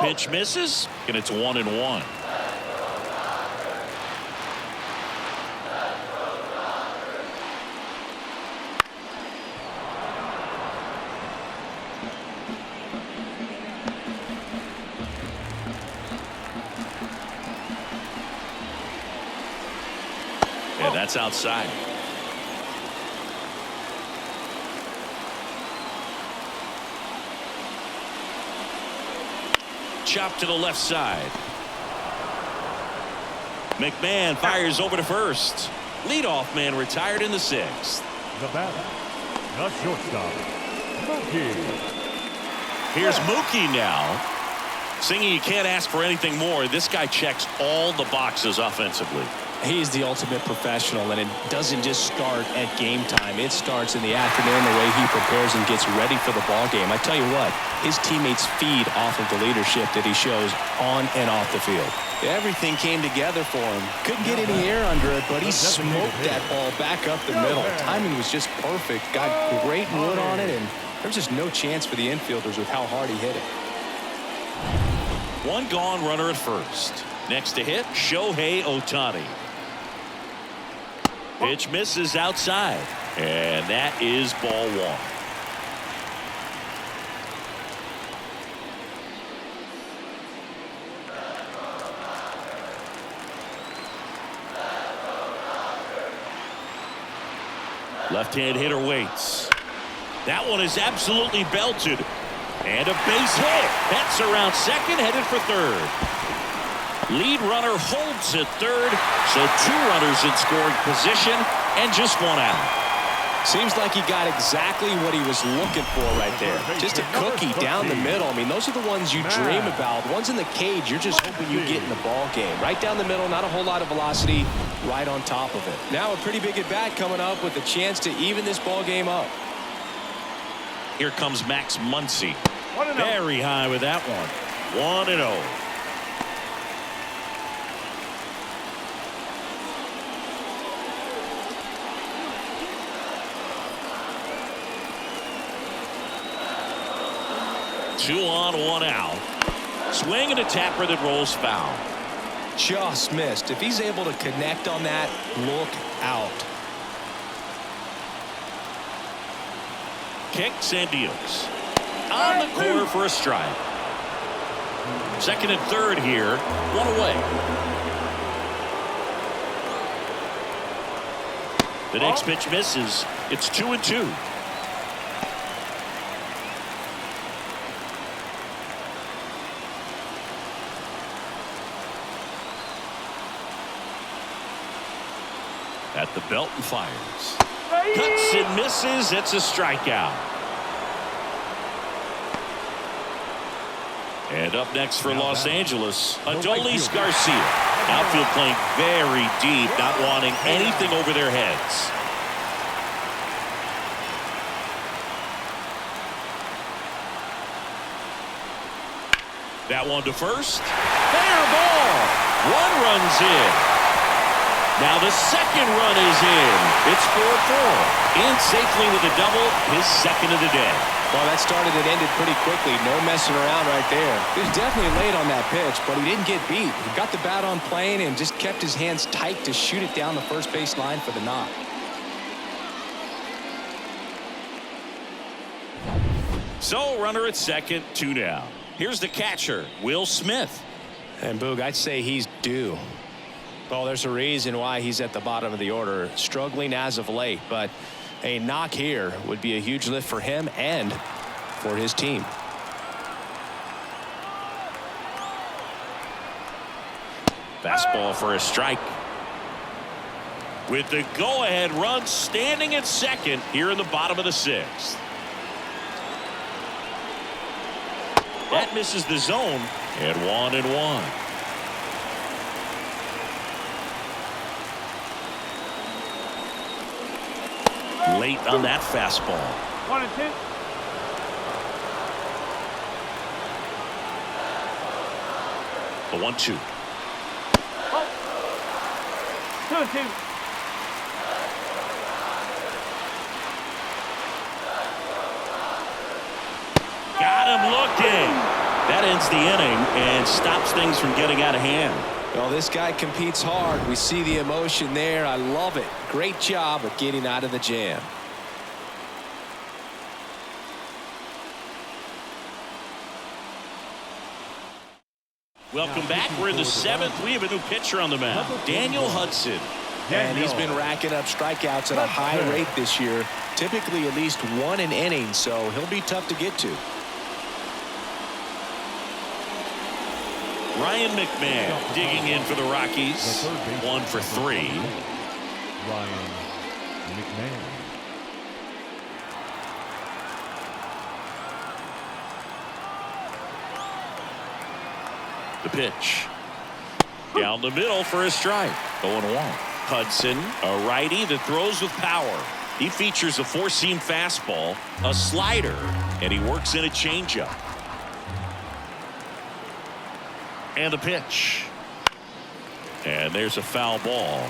Pitch misses, and it's 1-1. And that's outside. Chop to the left side. McMahon fires over to first. Leadoff man retired in the 6th. The batter, the shortstop, Mookie. Here's Mookie now. Singing, you can't ask for anything more. This guy checks all the boxes offensively. He's the ultimate professional, and it doesn't just start at game time. It starts in the afternoon, the way he prepares and gets ready for the ball game. I tell you what, his teammates feed off of the leadership that he shows on and off the field. Everything came together for him. Couldn't get any air under it, but he smoked that ball back up the middle. Timing was just perfect. Got great wood on it, and there's just no chance for the infielders with how hard he hit it. 1 gone, runner at first. Next to hit, Shohei Ohtani. Pitch misses outside, and that is ball 1. Left-hand hitter waits. That one is absolutely belted. And a base hit. That's around second, headed for third. Lead runner holds at third, so 2 runners in scoring position and just 1 out. Seems like he got exactly what he was looking for right there. Just a cookie down the middle. I mean, those are the ones you dream about. The ones in the cage, you're just hoping you get in the ball game. Right down the middle, not a whole lot of velocity, right on top of it. Now a pretty big at-bat coming up with a chance to even this ball game up. Here comes Max Muncy. Very high with that one. 1-0. Two on, 1 out. Swing and a tapper that rolls foul. Just missed. If he's able to connect on that, look out. Kicks and deals. On the corner for a strike. Second and third here. 1 away. The next pitch misses. It's 2-2. At the belt and fires. Cuts and misses. It's a strikeout. And up next for Los Angeles, Adolis Garcia. Outfield playing very deep, not wanting anything over their heads. That one to first. Fair ball. 1 run's in. Now the second run is in. It's 4-4. In safely with a double, his second of the day. Well, that started and ended pretty quickly. No messing around right there. He was definitely late on that pitch, but he didn't get beat. He got the bat on plane and just kept his hands tight to shoot it down the first base line for the knock. So runner at second, 2 down. Here's the catcher, Will Smith. And Boog, I'd say he's due. Well, there's a reason why he's at the bottom of the order, struggling as of late, but a knock here would be a huge lift for him and for his team. Fastball for a strike. With the go-ahead run standing at second here in the bottom of the 6th. That misses the zone at 1-1. Late on that fastball. 1-2. The 1-2. 2-2. Got him looking. That ends the inning and stops things from getting out of hand. Well, this guy competes hard. We see the emotion there. I love it. Great job of getting out of the jam. Welcome back. We're in the 7th. We have a new pitcher on the mound, Daniel Hudson. And he's been racking up strikeouts at a high rate this year, typically at least 1 an inning, so he'll be tough to get to. Ryan McMahon digging in for the Rockies. 1 for 3. Ryan McMahon. The pitch. Down the middle for a strike. 0-1. Hudson, a righty that throws with power. He features a 4-seam fastball, a slider, and he works in a changeup. And the pitch. And there's a foul ball.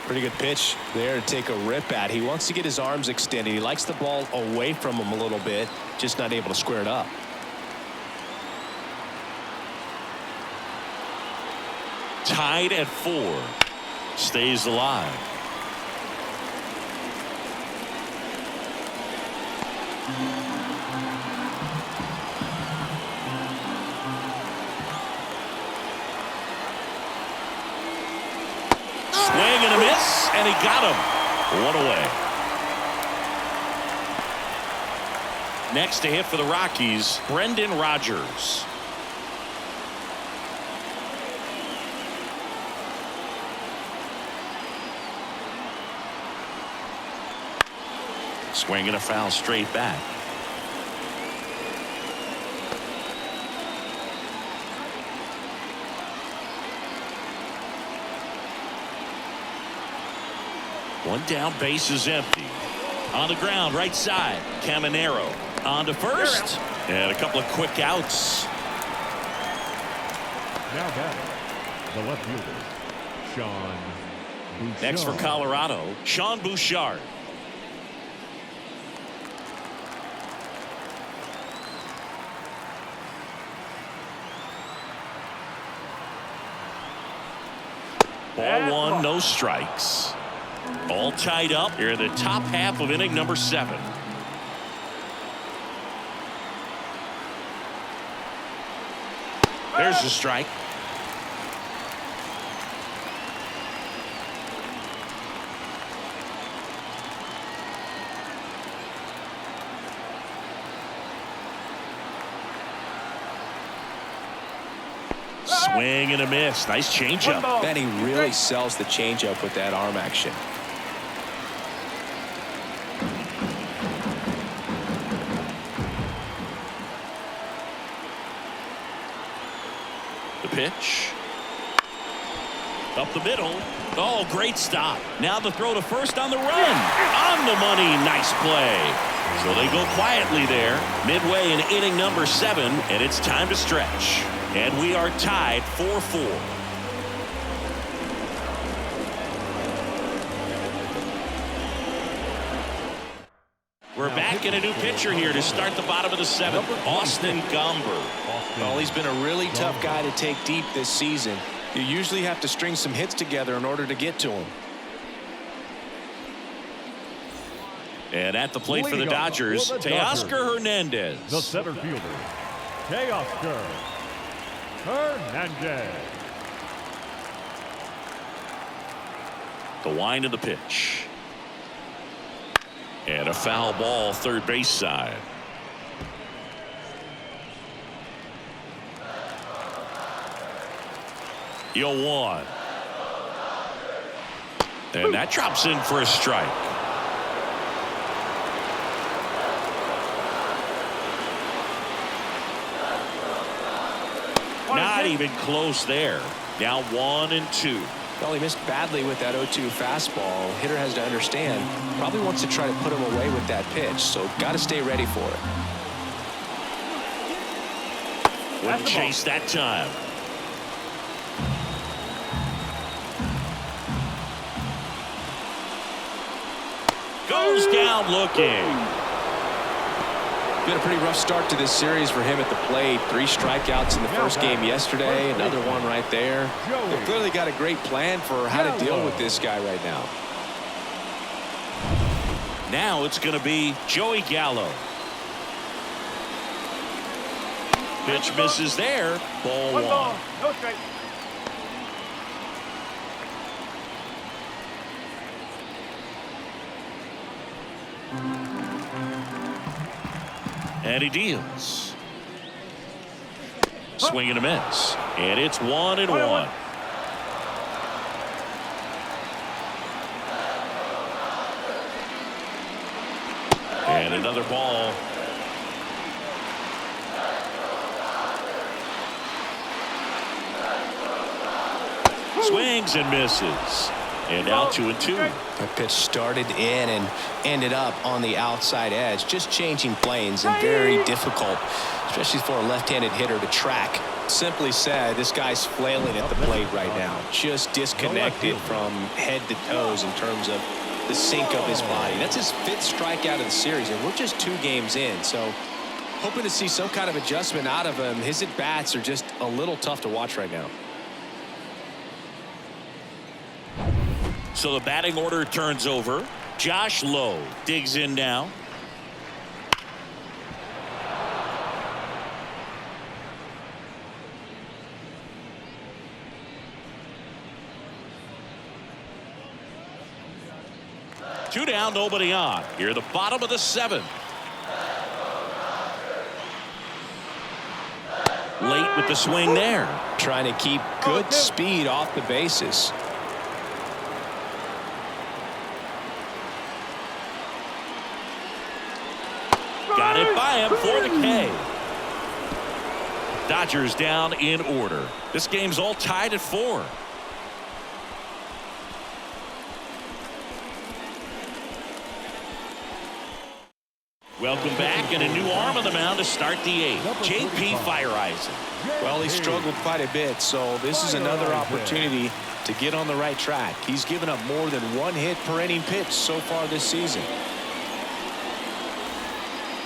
Pretty good pitch there to take a rip at. He wants to get his arms extended. He likes the ball away from him a little bit, just not able to square it up. Tied at 4. Stays alive. Swing and a miss, and he got him. 1 away. Next to hit for the Rockies, Brendan Rodgers. Swinging a foul straight back. One down, base is empty. On the ground, right side, Caminero on to first, and a couple of quick outs. Now batting, the left fielder, Sean Bouchard. Next for Colorado, Sean Bouchard. Ball one, no strikes. All tied up here in the top half of inning number 7. There's the strike. Swing and a miss. Nice changeup. And he really sells the changeup with that arm action. The pitch. Up the middle. Oh, great stop. Now the throw to first on the run. On the money. Nice play. So they go quietly there. Midway in inning number 7, and it's time to stretch. And we are tied 4-4. We're back in a new pitcher here to start the bottom of the 7th. Austin Gomber. Well, he's been a really tough guy to take deep this season. You usually have to string some hits together in order to get to him. And at the plate for the Dodgers, Teoscar Hernandez. The center fielder, Teoscar Hernandez. The wind of the pitch. And a foul ball, third base side. The 0-1. And that drops in for a strike. Not even close there. Now 1-2. Well, he missed badly with that 0-2 fastball. Hitter has to understand, probably wants to try to put him away with that pitch, so got to stay ready for it. Wouldn't chase that time. Goes down looking. Been a pretty rough start to this series for him at the plate. 3 strikeouts in the first game yesterday. Another one right there. They've clearly got a great plan for how to deal with this guy right now. Now it's going to be Joey Gallo. Pitch misses there. Ball 1. No strike. And he deals. Swing and a miss. And it's 1-1. And another ball. Swings and misses. And now 2-2. That pitch started in and ended up on the outside edge, just changing planes, and very difficult, especially for a left-handed hitter to track. Simply said, this guy's flailing at the plate right now, just disconnected from head to toes in terms of the sink of his body. That's his 5th strikeout of the series, and we're just 2 games in, so hoping to see some kind of adjustment out of him. His at-bats are just a little tough to watch right now. So the batting order turns over. Josh Lowe digs in now. Two down, nobody on. Here at the bottom of the 7th. late with the swing there. Trying to keep good speed off the bases. Got it by him for the K. Dodgers down in order. This game's all tied at 4. Welcome back, and a new arm on the mound to start the 8th. J.P. Fireisen. Well, he struggled quite a bit, so this is another opportunity to get on the right track. He's given up more than 1 hit per inning pitch so far this season.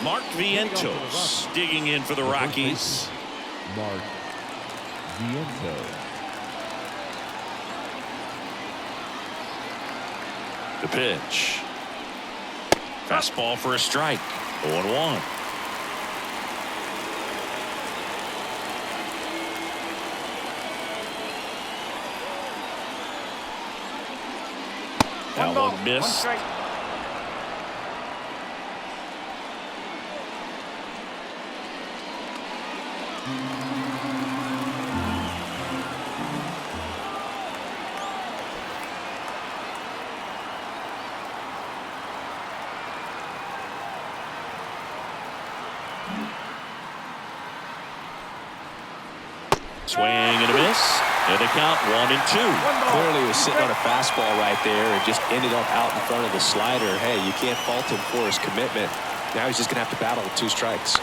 Mark Vientos digging in for the Rockies. Mark Vientos. The pitch. Fastball for a strike. 0-1. That one missed. Swing and a miss. And the count 1-2. Clearly was sitting on a fastball right there and just ended up out in front of the slider. Hey, you can't fault him for his commitment. Now he's just going to have to battle with 2 strikes.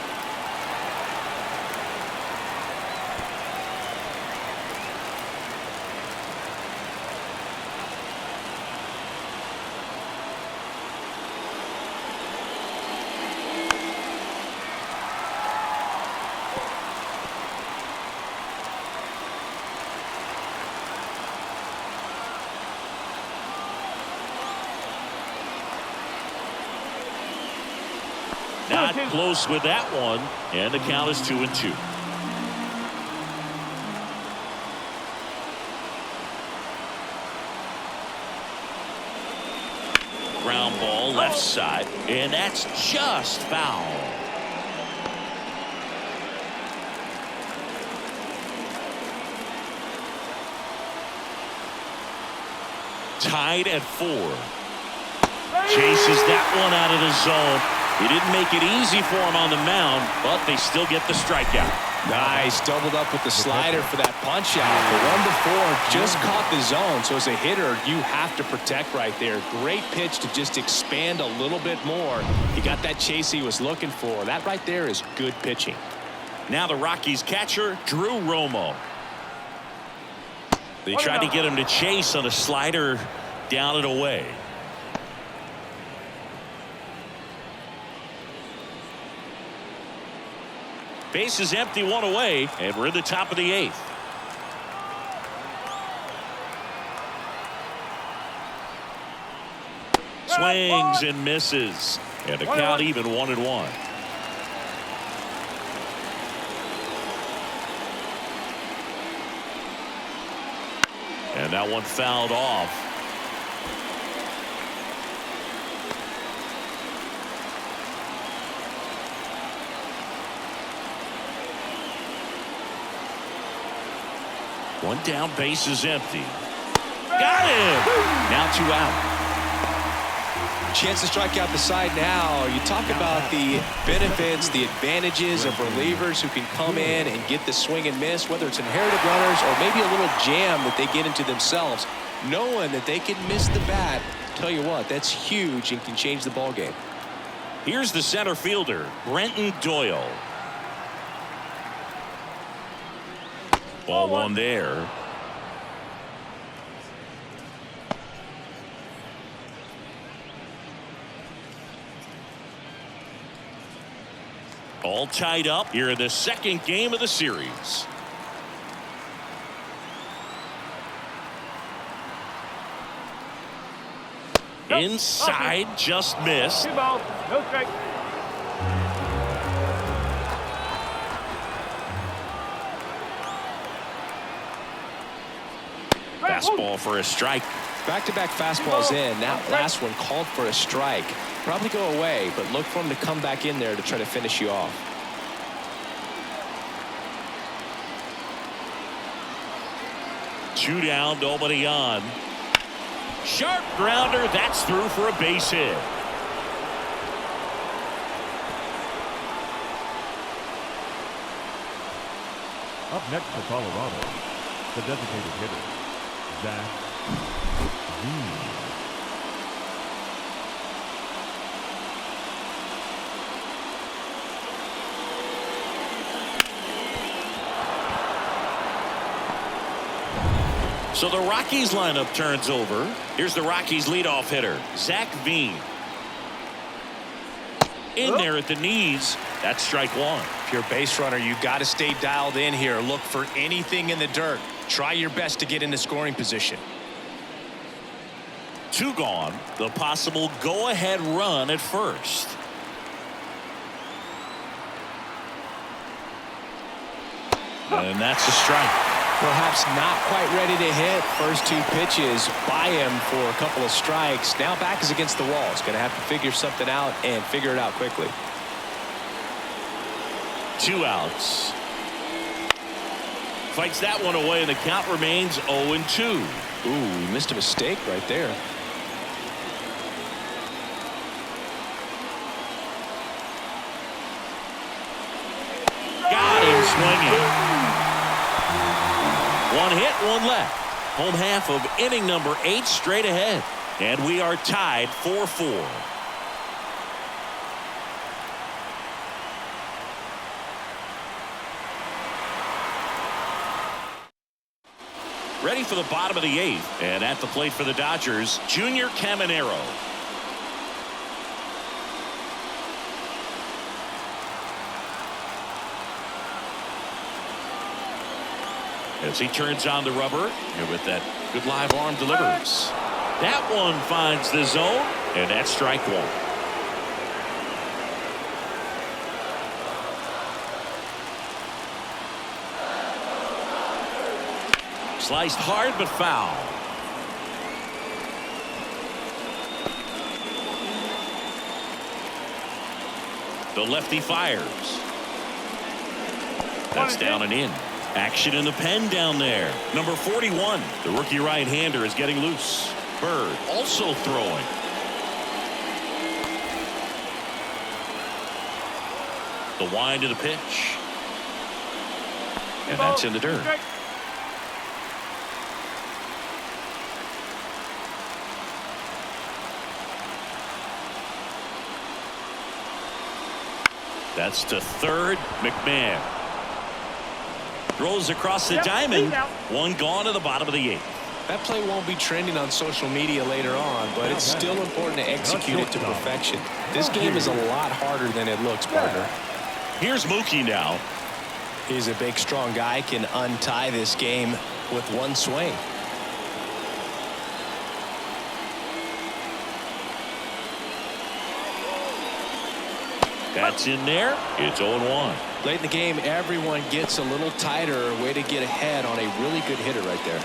Not close with that one, and the count is 2-2. Ground ball left side, and that's just foul. Tied at 4. Chases that one out of the zone. He didn't make it easy for him on the mound, but they still get the strikeout. Nice, doubled up with the slider for that punch out. The 1-4 just caught the zone, so as a hitter, you have to protect right there. Great pitch to just expand a little bit more. He got that chase he was looking for. That right there is good pitching. Now the Rockies catcher, Drew Romo. They tried to get him to chase on a slider down and away. Base is empty, 1 away, and we're in the top of the 8th. Swings and misses, and the count even 1-1. And that one fouled off. One down, base is empty. Got him! Now 2 out. Chance to strike out the side now. You talk about the benefits, the advantages of relievers who can come in and get the swing and miss, whether it's inherited runners or maybe a little jam that they get into themselves. Knowing that they can miss the bat, tell you what, that's huge and can change the ball game. Here's the center fielder, Brenton Doyle. Ball 1 there. All tied up here in the 2nd game of the series. Inside, just missed. 2 balls, no strike. Fastball for a strike. Back-to-back fastballs in. That last one called for a strike. Probably go away, but look for him to come back in there to try to finish you off. 2 down, nobody on. Sharp grounder. That's through for a base hit. Up next for Colorado, the designated hitter, Zach Veen. So the Rockies lineup turns over. Here's the Rockies leadoff hitter, Zach Veen. In there at the knees. That's strike one. If you're a base runner, you got to stay dialed in here. Look for anything in the dirt. Try your best to get into scoring position. 2 gone. The possible go-ahead run at first. And that's a strike. Perhaps not quite ready to hit. First 2 pitches by him for a couple of strikes. Now back is against the wall. He's going to have to figure something out and figure it out quickly. 2 outs. Fights that one away, and the count remains 0-2. Ooh, he missed a mistake right there. Got him swinging. 1 hit, 1 left. Home half of inning number 8 straight ahead. And we are tied 4-4. Ready for the bottom of the 8th. And at the plate for the Dodgers, Junior Caminero. As he turns on the rubber, and with that good live arm delivers. That one finds the zone, and that's strike 1. Sliced hard but foul. The lefty fires. That's down and in. Action in the pen down there. Number 41, the rookie right-hander, is getting loose. Bird also throwing. The wind of the pitch. And that's in the dirt. That's to third. McMahon throws across the diamond. 1 gone to the bottom of the 8th. That play won't be trending on social media later on, but it's still important to execute it to perfection. This game is a lot harder than it looks, partner. Here's Mookie now. He's a big, strong guy, can untie this game with 1 swing. That's in there. It's 0-1. Late in the game, everyone gets a little tighter. Way to get ahead on a really good hitter right there.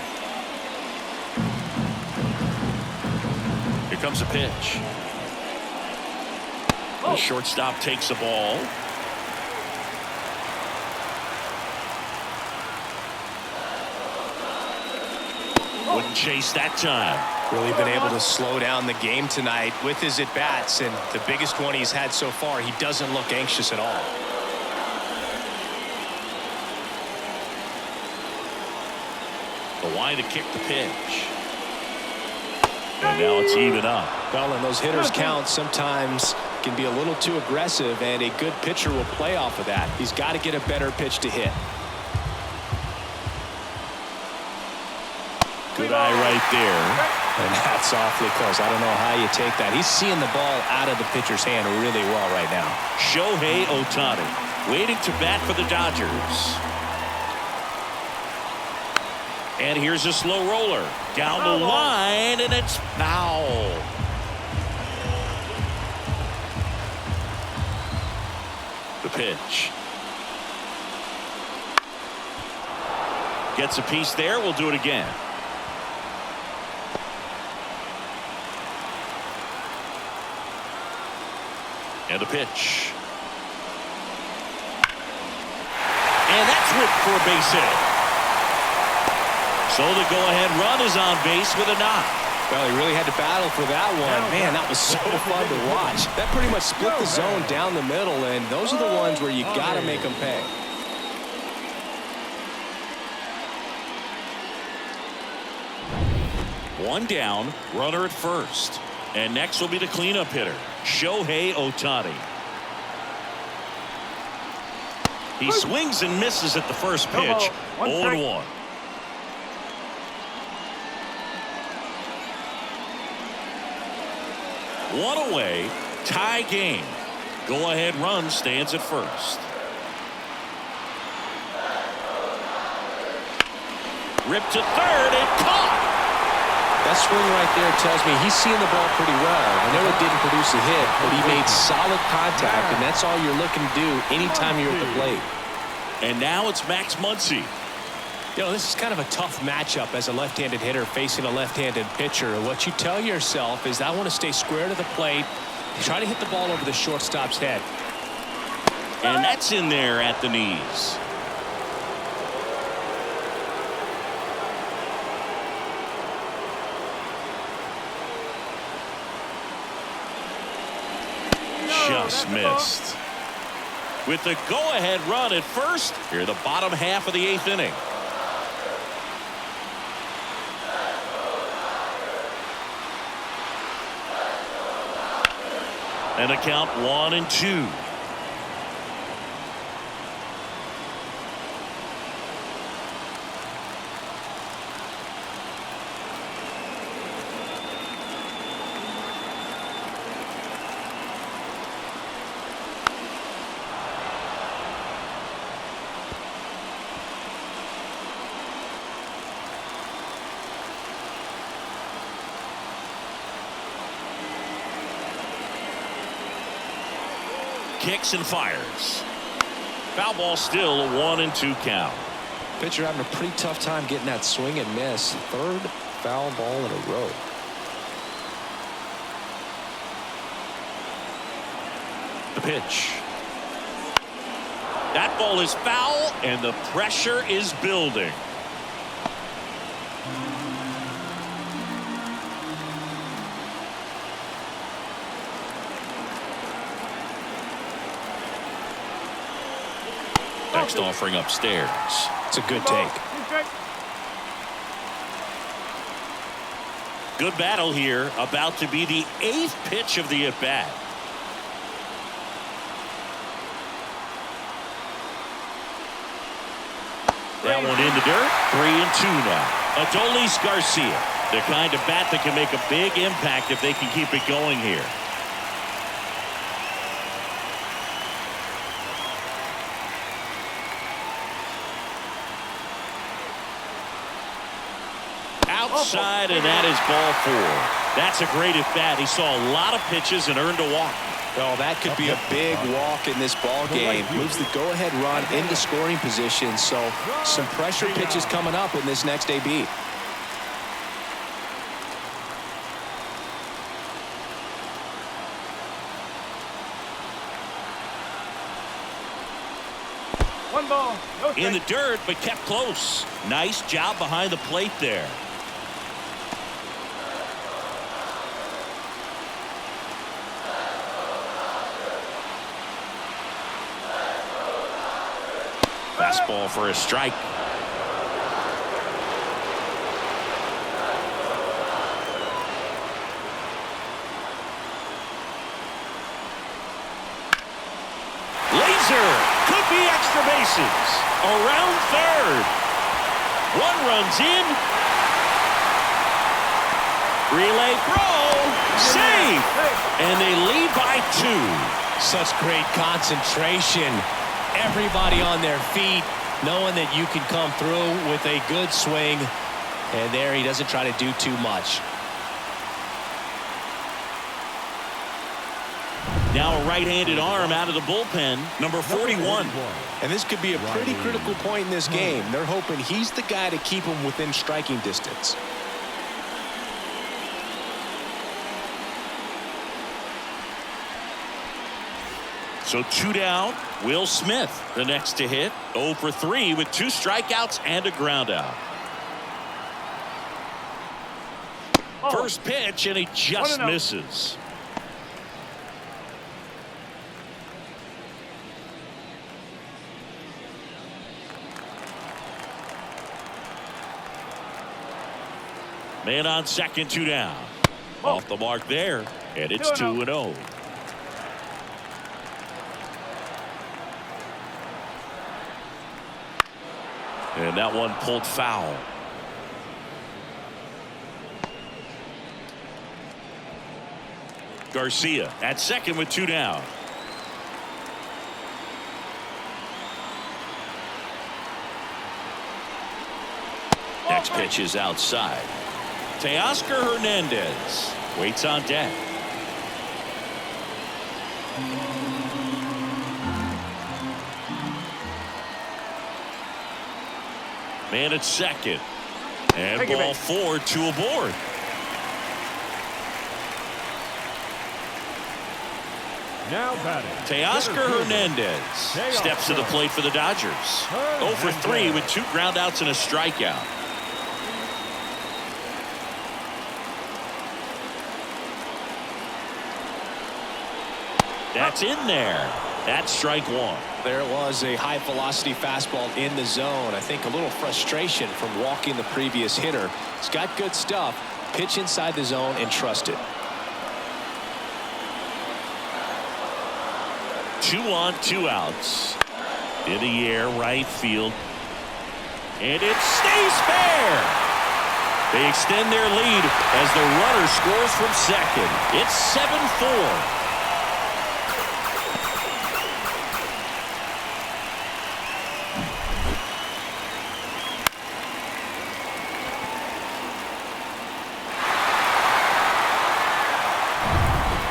Here comes a pitch. The shortstop takes the ball. Wouldn't chase that time. Really been able to slow down the game tonight with his at-bats, and the biggest one he's had so far. He doesn't look anxious at all. The line to kick the pitch. And now it's even up. Well, and those hitters count sometimes can be a little too aggressive, and a good pitcher will play off of that. He's got to get a better pitch to hit. Good eye right there. And that's awfully close. I don't know how you take that. He's seeing the ball out of the pitcher's hand really well right now. Shohei Ohtani waiting to bat for the Dodgers. And here's a slow roller down the line, and it's foul. The pitch. Gets a piece there. We'll do it again. And the pitch. And that's whipped for a base hit. So So the go-ahead run is on base with a knock. Well, he really had to battle for that one. Man, that was so fun to watch. That pretty much split the zone down the middle, and those are the ones where you got to make them pay. One down, runner at first. And next will be the cleanup hitter, Shohei Ohtani. He swings and misses at the first pitch. 0-1. One away, tie game. Go-ahead run stands at first. Ripped to third and caught. That swing right there tells me he's seeing the ball pretty well. I know it didn't produce a hit, but he made solid contact, and that's all you're looking to do anytime you're at the plate. And now it's Max Muncy. You know, this is kind of a tough matchup as a left-handed hitter facing a left-handed pitcher. What you tell yourself is I want to stay square to the plate, try to hit the ball over the shortstop's head. And that's in there at the knees. Just missed. With the go-ahead run at first, here the bottom half of the 8th inning. And a count 1-2. Kicks and fires. Foul ball, still a 1-2 count. Pitcher having a pretty tough time getting that swing and miss. Third foul ball in a row. The pitch. That ball is foul, and the pressure is building. Next offering upstairs. It's a good take. Good battle here. About to be the 8th pitch of the at-bat. That one in the dirt. 3-2 now. Adolis Garcia. The kind of bat that can make a big impact if they can keep it going here. Outside, and that is ball 4. That's a great at bat. He saw a lot of pitches and earned a walk. Well, that could be a big walk in this ball game. Moves the go-ahead run into scoring position. So some pressure pitches coming up in this next AB. One ball, no in the dirt, but kept close. Nice job behind the plate there. Fastball for a strike. Laser could be extra bases. Around third. One runs in. Relay throw. Safe. And they lead by 2. Such great concentration. Everybody on their feet, knowing that you can come through with a good swing. And there he doesn't try to do too much. Now a right-handed arm out of the bullpen, number 41. And this could be a pretty critical point in this game. They're hoping he's the guy to keep him within striking distance. So 2 down. Will Smith, the next to hit. 0 for 3 with 2 strikeouts and a ground out. First pitch, and he just misses. Man on second, 2 down. Off the mark there, and it's 2-0. And that one pulled foul. Garcia at second with 2 down. Next pitch is outside. Teoscar Hernandez waits on deck. Man at second. And ball 4, 2 aboard. Now batting. Teoscar Hernandez steps to the plate for the Dodgers. 0 for 3 with 2 groundouts and a strikeout. That's in there. That's strike 1. There was a high velocity fastball in the zone. I think a little frustration from walking the previous hitter. He's got good stuff. Pitch inside the zone and trust it. 2 on, 2 outs. In the air, right field. And it stays fair. They extend their lead as the runner scores from second. It's 7-4.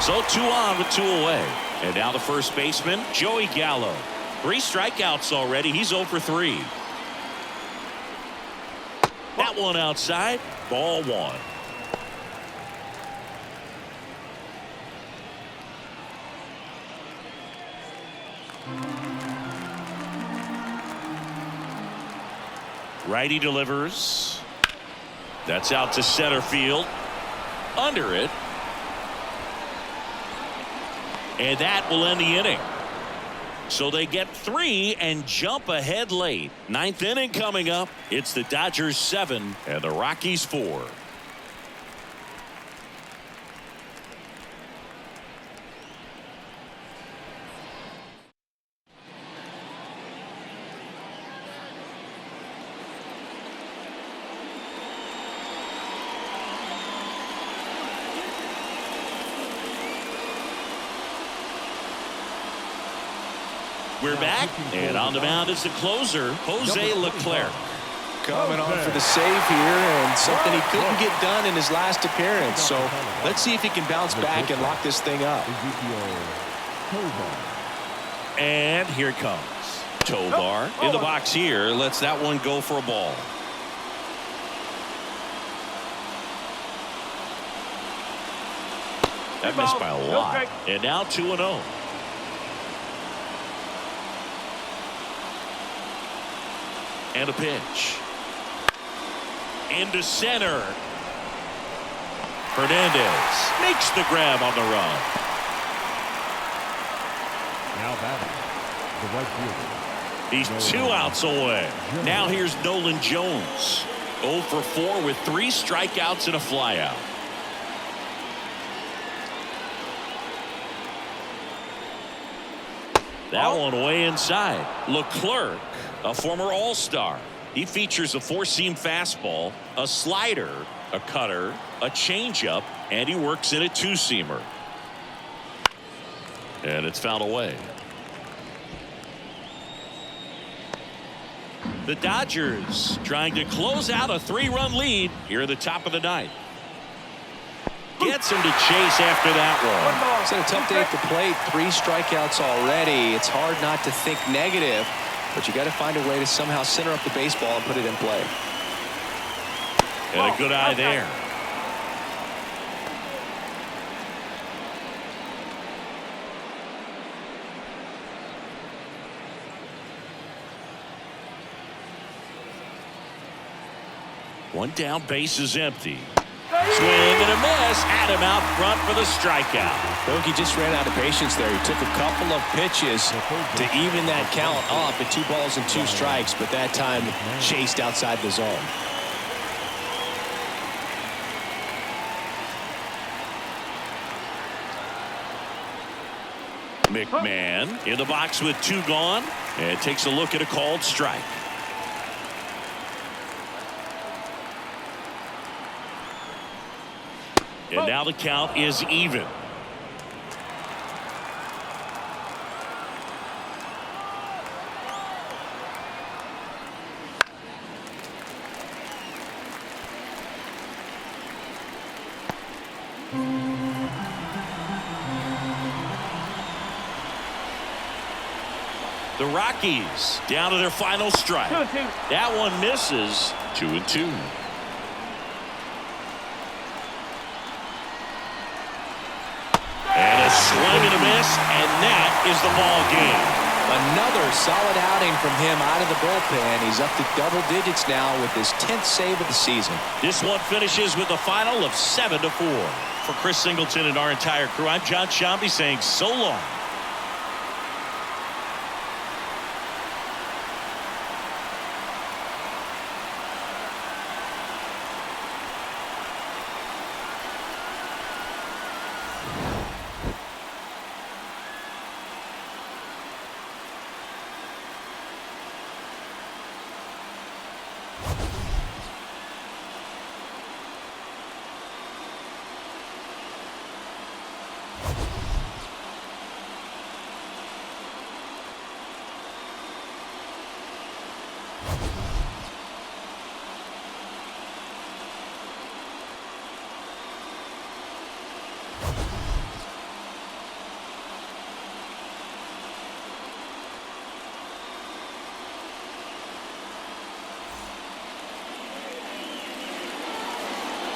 So 2 on with 2 away. And now the first baseman, Joey Gallo. 3 strikeouts already. He's 0 for 3. That one outside. Ball 1. Righty delivers. That's out to center field. Under it. And that will end the inning. So they get 3 and jump ahead late. 9th inning coming up. It's the Dodgers 7 and the Rockies 4. We're back, and on the mound is the closer, Jose Leclerc. Coming on for the save here, and something he couldn't get done in his last appearance. So let's see if he can bounce back and lock this thing up. And here it comes. Tovar in the box here, lets that one go for a ball. That missed by a lot. And now 2-0. And a pitch. Into center. Hernandez makes the grab on the run. Now batting. The right fielder. He's 2 outs away. Now here's Nolan Jones. 0 for 4 with 3 strikeouts and a flyout. That one way inside. Leclerc, a former All-Star. He features a 4-seam fastball, a slider, a cutter, a changeup, and he works in a 2-seamer. And it's fouled away. The Dodgers trying to close out a 3-run lead here at the top of the 9th. Gets him to chase after that one. It's been a tough day at the plate. 3 strikeouts already. It's hard not to think negative, but you got to find a way to somehow center up the baseball and put it in play. And a good eye there. One down, base is empty. Swing and a miss. Had him out front for the strikeout. Bogey just ran out of patience there. He took a couple of pitches to even that count off at 2 balls and 2 strikes, but that time chased outside the zone. McMahon in the box with 2 gone and takes a look at a called strike. And now the count is even. The Rockies down to their final strike. 2-2. That one misses. 2-2. And a swing and a miss, and that is the ball game. Another solid outing from him out of the bullpen. He's up to double digits now with his 10th save of the season. This one finishes with a final of 7-4. For Chris Singleton and our entire crew, I'm John Shambi saying so long.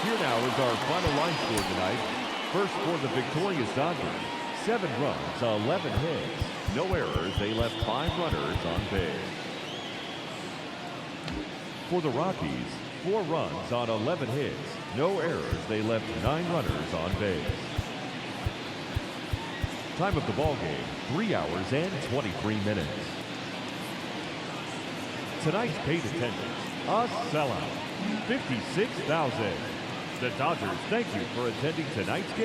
Here now is our final line score tonight. First for the victorious Dodgers, 7 runs, 11 hits, no errors. They left 5 runners on base. For the Rockies, 4 runs on 11 hits, no errors. They left 9 runners on base. Time of the ball game, 3 hours and 23 minutes. Tonight's paid attendance, a sellout, 56,000. The Dodgers thank you for attending tonight's game.